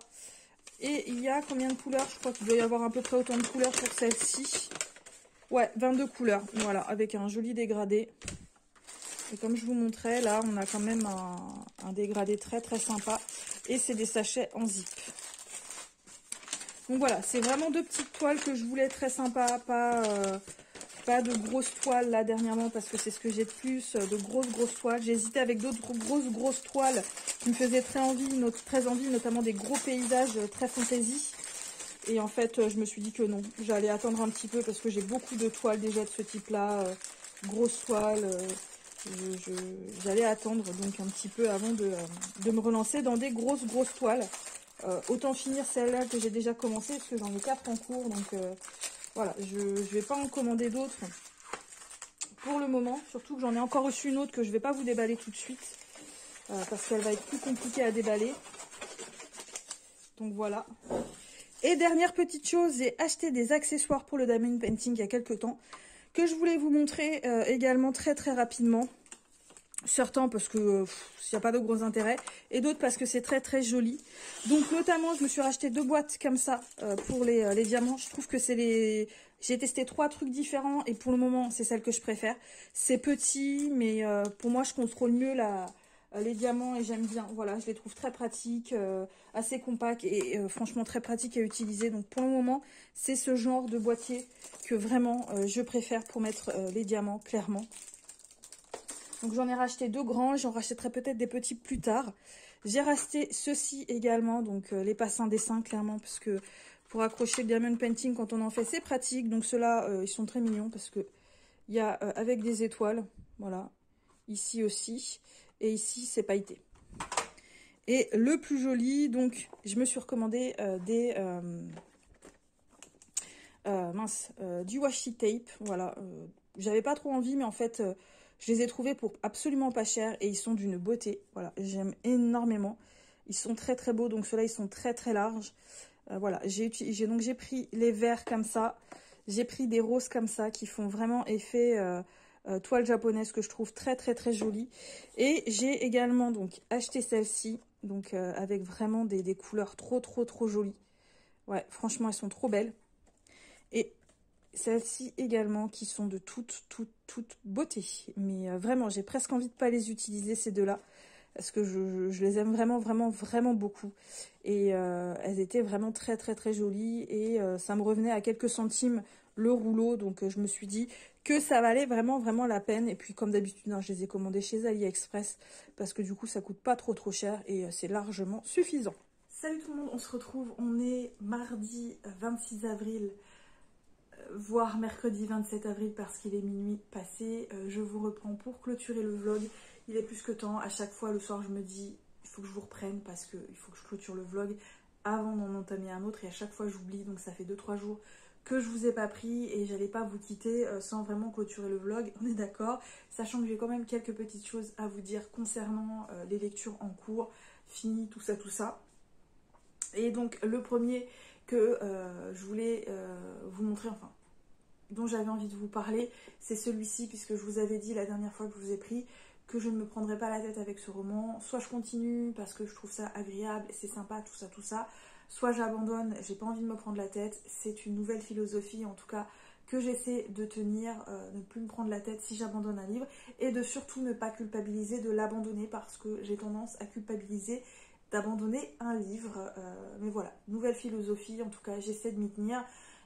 Et il y a combien de couleurs? Je crois qu'il doit y avoir à peu près autant de couleurs pour celle-ci. Ouais, 22 couleurs. Voilà, avec un joli dégradé. Et comme je vous montrais, là, on a quand même un dégradé très sympa. Et c'est des sachets en zip. Donc voilà, c'est vraiment deux petites toiles que je voulais très sympa, pas de grosses toiles là dernièrement parce que c'est ce que j'ai de plus, de grosses toiles. J'ai hésité avec d'autres grosses toiles qui me faisaient très envie, notamment des gros paysages très fantaisie. Et en fait, je me suis dit que non, j'allais attendre un petit peu parce que j'ai beaucoup de toiles déjà de ce type-là, grosses toiles. J'allais attendre donc un petit peu avant de me relancer dans des grosses toiles. Autant finir celle-là que j'ai déjà commencé parce que j'en ai 4 en cours. Donc voilà, je ne vais pas en commander d'autres pour le moment. Surtout que j'en ai encore reçu une autre que je ne vais pas vous déballer tout de suite. Parce qu'elle va être plus compliquée à déballer. Donc voilà. Et dernière petite chose, j'ai acheté des accessoires pour le diamond painting il y a quelques temps. Que je voulais vous montrer également très rapidement. Certains parce que il n'y a pas de gros intérêt et d'autres parce que c'est très joli. Donc notamment je me suis racheté 2 boîtes comme ça pour les diamants. Je trouve que c'est les... J'ai testé 3 trucs différents et pour le moment c'est celle que je préfère. C'est petit mais pour moi je contrôle mieux les diamants et j'aime bien. Voilà, je les trouve très pratiques, assez compacts et franchement très pratiques à utiliser. Donc pour le moment, c'est ce genre de boîtier que vraiment je préfère pour mettre les diamants, clairement. Donc j'en ai racheté 2 grands, j'en rachèterai peut-être des petits plus tard. J'ai racheté ceux-ci également, donc les passins dessins clairement, parce que pour accrocher le diamond painting quand on en fait, c'est pratique. Donc ceux-là, ils sont très mignons parce que il y a avec des étoiles, voilà, ici aussi, et ici c'est pailleté. Et le plus joli, donc je me suis recommandé du washi tape, voilà. J'avais pas trop envie, mais en fait, je les ai trouvés pour absolument pas cher et ils sont d'une beauté. Voilà, j'aime énormément. Ils sont très très beaux, donc ceux-là ils sont très très larges. Voilà, j'ai pris les verts comme ça, j'ai pris des roses comme ça qui font vraiment effet toile japonaise que je trouve très très très jolie. Et j'ai également donc acheté celle-ci, donc avec vraiment des couleurs trop trop trop jolies. Ouais, franchement elles sont trop belles. Et celles-ci également qui sont de toute beauté. Mais vraiment, j'ai presque envie de pas les utiliser ces deux-là. Parce que je les aime vraiment beaucoup. Et elles étaient vraiment très très très jolies. Et ça me revenait à quelques centimes le rouleau. Donc je me suis dit que ça valait vraiment la peine. Et puis comme d'habitude, hein, je les ai commandés chez AliExpress. Parce que du coup, ça coûte pas trop cher. Et c'est largement suffisant. Salut tout le monde, on se retrouve. On est mardi 26 avril. Voire mercredi 27 avril parce qu'il est minuit passé. Je vous reprends pour clôturer le vlog. Il est plus que temps. À chaque fois le soir je me dis il faut que je vous reprenne parce qu'il faut que je clôture le vlog avant d'en entamer un autre et à chaque fois j'oublie. Donc ça fait 2-3 jours que je vous ai pas pris et j'allais pas vous quitter sans vraiment clôturer le vlog. On est d'accord, sachant que j'ai quand même quelques petites choses à vous dire concernant les lectures en cours, fini, tout ça. Et donc le premier que je voulais vous montrer, enfin dont j'avais envie de vous parler, c'est celui-ci, puisque je vous avais dit la dernière fois que je vous ai pris que je ne me prendrais pas la tête avec ce roman. Soit je continue parce que je trouve ça agréable, c'est sympa, tout ça. Soit j'abandonne, j'ai pas envie de me prendre la tête. C'est une nouvelle philosophie, en tout cas, que j'essaie de tenir, ne plus me prendre la tête si j'abandonne un livre, et de surtout ne pas culpabiliser de l'abandonner, parce que j'ai tendance à culpabiliser d'abandonner un livre. Mais voilà, nouvelle philosophie, en tout cas, j'essaie de m'y tenir.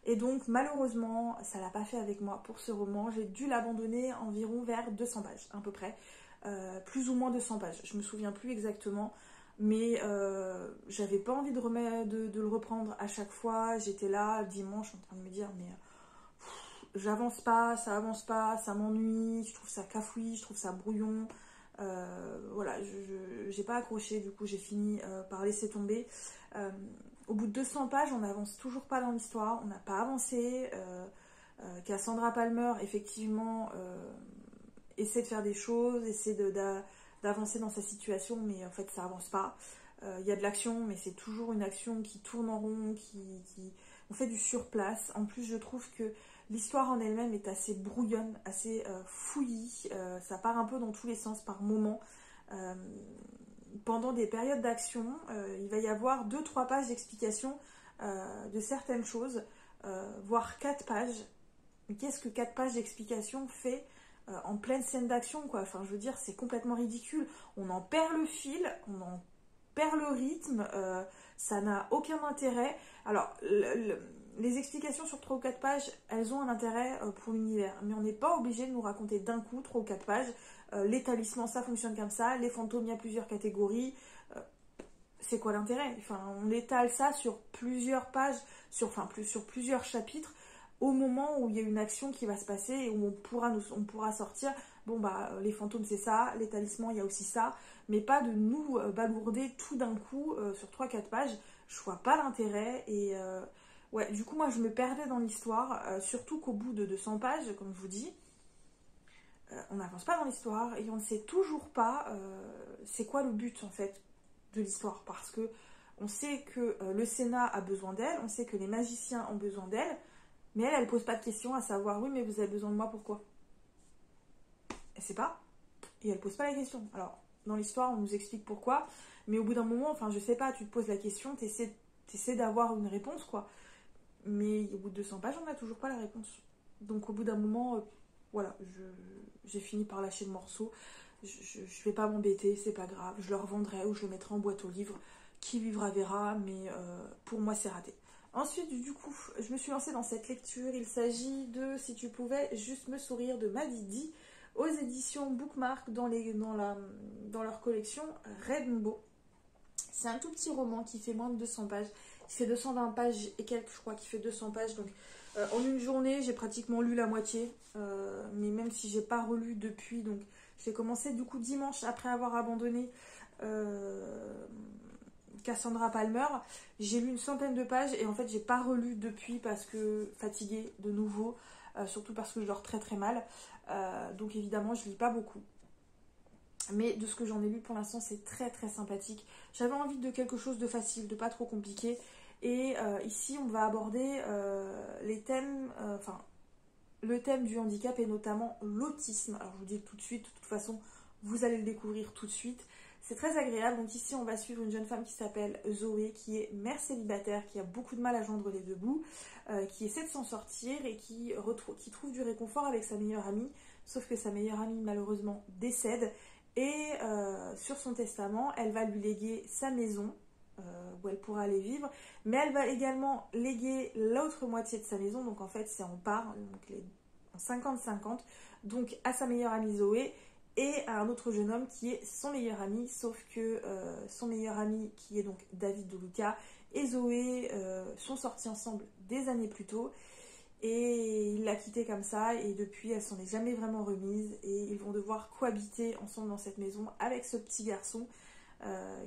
Et donc malheureusement, ça l'a pas fait avec moi pour ce roman. J'ai dû l'abandonner environ vers 200 pages, à peu près. Plus ou moins 200 pages, je me souviens plus exactement. Mais j'avais pas envie de le reprendre à chaque fois. J'étais là dimanche en train de me dire mais j'avance pas, ça avance pas, ça m'ennuie, je trouve ça cafouille, je trouve ça brouillon. Voilà, j'ai pas accroché, du coup j'ai fini par laisser tomber. Au bout de 200 pages, on n'avance toujours pas dans l'histoire, on n'a pas avancé. Cassandra Palmer, effectivement, essaie de faire des choses, essaie d'avancer dans sa situation, mais en fait ça avance pas. Il y a de l'action, mais c'est toujours une action qui tourne en rond, on fait du surplace. En plus, je trouve que l'histoire en elle-même est assez brouillonne, assez fouillie. Ça part un peu dans tous les sens par moments. Pendant des périodes d'action, il va y avoir 2-3 pages d'explication de certaines choses, voire 4 pages. Mais qu'est-ce que 4 pages d'explication fait en pleine scène d'action, quoi? Enfin, je veux dire, c'est complètement ridicule. On en perd le fil, on en perd le rythme, ça n'a aucun intérêt. Alors, les explications sur 3 ou 4 pages, elles ont un intérêt pour l'univers, mais on n'est pas obligé de nous raconter d'un coup 3 ou 4 pages. Les talismans, ça fonctionne comme ça, les fantômes, il y a plusieurs catégories. C'est quoi l'intérêt? Enfin, on étale ça sur plusieurs pages, sur plusieurs chapitres, au moment où il y a une action qui va se passer et où on pourra sortir, bon bah les fantômes c'est ça, les talismans il y a aussi ça, mais pas de nous balourder tout d'un coup sur 3-4 pages, je vois pas l'intérêt. Et ouais, du coup moi je me perdais dans l'histoire, surtout qu'au bout de 200 pages, comme je vous dis, on n'avance pas dans l'histoire et on ne sait toujours pas c'est quoi le but en fait de l'histoire, parce que on sait que le Sénat a besoin d'elle, on sait que les magiciens ont besoin d'elle, mais elle pose pas de questions à savoir oui mais vous avez besoin de moi pourquoi. Elle sait pas et elle pose pas la question. Alors dans l'histoire on nous explique pourquoi, mais au bout d'un moment, enfin je sais pas, tu te poses la question, t'essaies d'avoir une réponse quoi, mais au bout de 200 pages on n'a toujours pas la réponse. Donc au bout d'un moment, voilà, j'ai fini par lâcher le morceau. je vais pas m'embêter, c'est pas grave, je le revendrai ou je le mettrai en boîte aux livres. Qui vivra verra, mais pour moi c'est raté. Ensuite, du coup, je me suis lancée dans cette lecture. Il s'agit de Si tu pouvais juste me sourire de Madidi aux éditions Bookmark dans leur collection Rainbow. C'est un tout petit roman qui fait moins de 200 pages. Il fait 220 pages et quelques, je crois, qui fait 200 pages. Donc, en une journée, j'ai pratiquement lu la moitié. Mais même si j'ai pas relu depuis, donc j'ai commencé du coup dimanche après avoir abandonné Cassandra Palmer. J'ai lu une centaine de pages et en fait, j'ai pas relu depuis parce que fatiguée de nouveau. Surtout parce que je dors très très mal. Donc évidemment, je lis pas beaucoup. Mais de ce que j'en ai lu pour l'instant, c'est très très sympathique. J'avais envie de quelque chose de facile, de pas trop compliqué. Et ici, on va aborder les thèmes, le thème du handicap et notamment l'autisme. Alors je vous dis tout de suite, de toute façon, vous allez le découvrir tout de suite. C'est très agréable. Donc ici, on va suivre une jeune femme qui s'appelle Zoé, qui est mère célibataire, qui a beaucoup de mal à joindre les deux bouts, qui essaie de s'en sortir et qui trouve du réconfort avec sa meilleure amie. Sauf que sa meilleure amie, malheureusement, décède. Et sur son testament, elle va lui léguer sa maison, où elle pourra aller vivre. Mais elle va également léguer l'autre moitié de sa maison. Donc en fait, c'est en part, donc en 50-50. Donc à sa meilleure amie Zoé et à un autre jeune homme qui est son meilleur ami. Sauf que son meilleur ami, qui est donc David De Luca, et Zoé sont sortis ensemble des années plus tôt. Et il l'a quittée comme ça et depuis elle s'en est jamais vraiment remise et ils vont devoir cohabiter ensemble dans cette maison avec ce petit garçon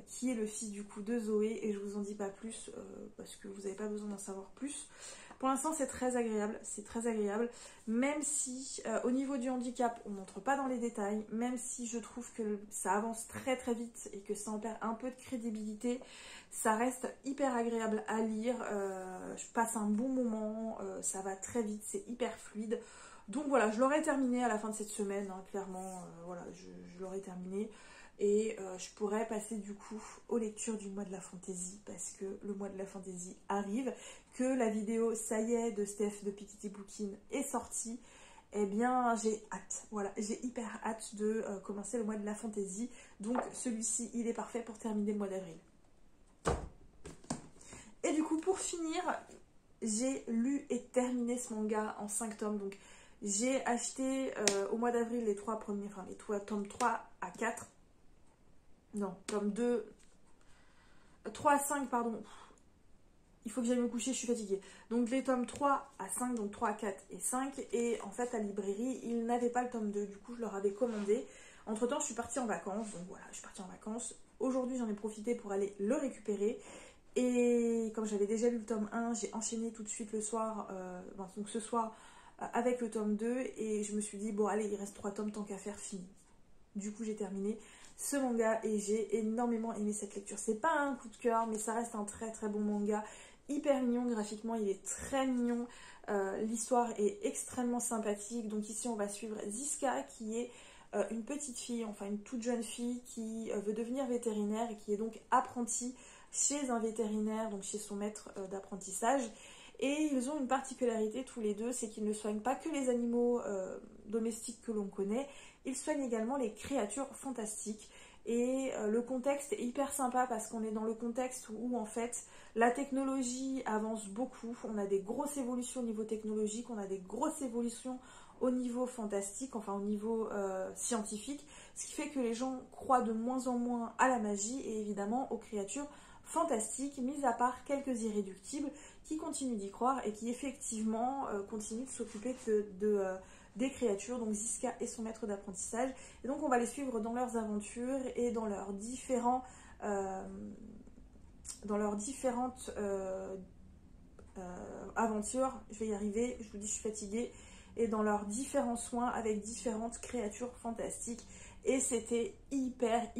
qui est le fils du coup de Zoé et je vous en dis pas plus parce que vous n'avez pas besoin d'en savoir plus. Pour l'instant c'est très agréable, même si au niveau du handicap on n'entre pas dans les détails, même si je trouve que ça avance très très vite et que ça en perd un peu de crédibilité, ça reste hyper agréable à lire, je passe un bon moment, ça va très vite, c'est hyper fluide. Donc voilà, je l'aurai terminé à la fin de cette semaine, hein, clairement, voilà, je l'aurai terminé. Et je pourrais passer du coup aux lectures du mois de la fantaisie parce que le mois de la fantaisie arrive, que la vidéo ça y est de Steph de Piketty Bookin est sortie. Eh bien j'ai hâte, voilà, j'ai hyper hâte de commencer le mois de la fantaisie. Donc celui-ci il est parfait pour terminer le mois d'avril. Et du coup pour finir, j'ai lu et terminé ce manga en 5 tomes. Donc j'ai acheté au mois d'avril les trois tomes 3 à 4. Non, tome 2, 3 à 5, pardon. Il faut que j'aille me coucher, je suis fatiguée. Donc les tomes 3 à 5, donc 3 à 4 et 5. Et en fait, à librairie, ils n'avaient pas le tome 2. Du coup, je leur avais commandé. Entre temps, je suis partie en vacances. Donc voilà, je suis partie en vacances. Aujourd'hui, j'en ai profité pour aller le récupérer. Et comme j'avais déjà lu le tome 1, j'ai enchaîné tout de suite le soir, donc ce soir, avec le tome 2. Et je me suis dit, bon allez, il reste 3 tomes, tant qu'à faire, fini. Du coup, j'ai terminé ce manga et j'ai énormément aimé cette lecture. C'est pas un coup de cœur, mais ça reste un très très bon manga. Hyper mignon, graphiquement, il est très mignon. L'histoire est extrêmement sympathique. Donc ici, on va suivre Ziska, qui est une petite fille, enfin une toute jeune fille qui veut devenir vétérinaire et qui est donc apprentie chez un vétérinaire, donc chez son maître d'apprentissage. Et ils ont une particularité tous les deux, c'est qu'ils ne soignent pas que les animaux domestiques que l'on connaît, ils soignent également les créatures fantastiques. Et le contexte est hyper sympa parce qu'on est dans le contexte où en fait la technologie avance beaucoup, on a des grosses évolutions au niveau technologique, on a des grosses évolutions au niveau fantastique, enfin au niveau scientifique, ce qui fait que les gens croient de moins en moins à la magie et évidemment aux créatures fantastiques, mis à part quelques irréductibles qui continuent d'y croire et qui effectivement continuent de s'occuper des créatures, donc Ziska et son maître d'apprentissage. Et donc on va les suivre dans leurs aventures et dans leurs différentes aventures. Je vais y arriver, je vous dis je suis fatiguée. Et dans leurs différents soins avec différentes créatures fantastiques. Et c'était hyper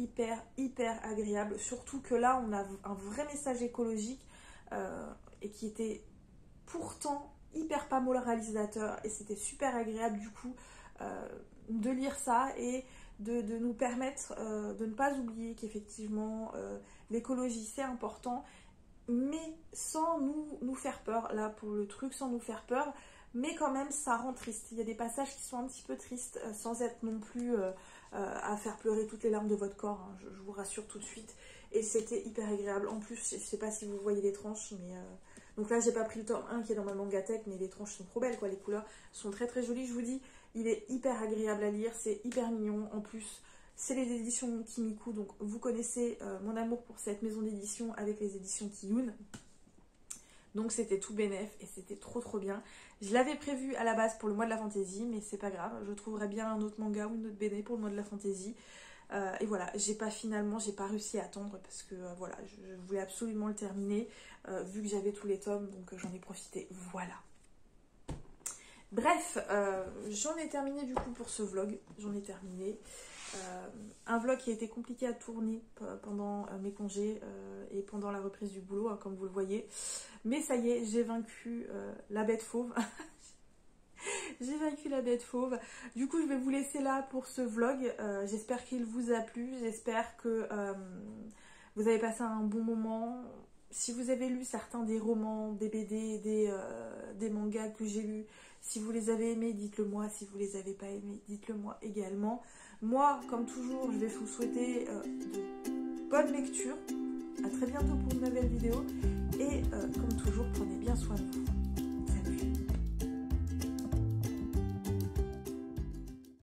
agréable. Surtout que là, on a un vrai message écologique et qui était pourtant hyper pas moralisateur. Et c'était super agréable du coup de lire ça et de nous permettre de ne pas oublier qu'effectivement l'écologie c'est important, mais sans nous faire peur. Là, pour le truc, sans nous faire peur, mais quand même ça rend triste. Il y a des passages qui sont un petit peu tristes, sans être non plus à faire pleurer toutes les larmes de votre corps, hein, je vous rassure tout de suite. Et c'était hyper agréable. En plus, je sais pas si vous voyez les tranches, mais... Donc là, j'ai pas pris le tome 1 qui est dans ma Mangatech, mais les tranches sont trop belles, quoi. Les couleurs sont très très jolies, je vous dis. Il est hyper agréable à lire, c'est hyper mignon. En plus, c'est les éditions Kimiku, donc vous connaissez mon amour pour cette maison d'édition avec les éditions Kiyun. Donc c'était tout bénef et c'était trop trop bien. Je l'avais prévu à la base pour le mois de la fantaisie, mais c'est pas grave. Je trouverai bien un autre manga ou une autre BD pour le mois de la fantaisie. Et voilà, j'ai pas réussi à attendre parce que voilà, je voulais absolument le terminer vu que j'avais tous les tomes, donc j'en ai profité. Voilà. Bref, j'en ai terminé du coup pour ce vlog. J'en ai terminé. Un vlog qui a été compliqué à tourner pendant mes congés et pendant la reprise du boulot, hein, comme vous le voyez. Mais ça y est, j'ai vaincu la bête fauve. J'ai vaincu la bête fauve. Du coup, je vais vous laisser là pour ce vlog. J'espère qu'il vous a plu. J'espère que vous avez passé un bon moment. Si vous avez lu certains des romans, des BD, des mangas que j'ai lus, si vous les avez aimés, dites-le moi. Si vous les avez pas aimés, dites-le moi également. Moi, comme toujours, je vais vous souhaiter de bonnes lectures. À très bientôt pour une nouvelle vidéo. Et comme toujours, prenez bien soin de vous.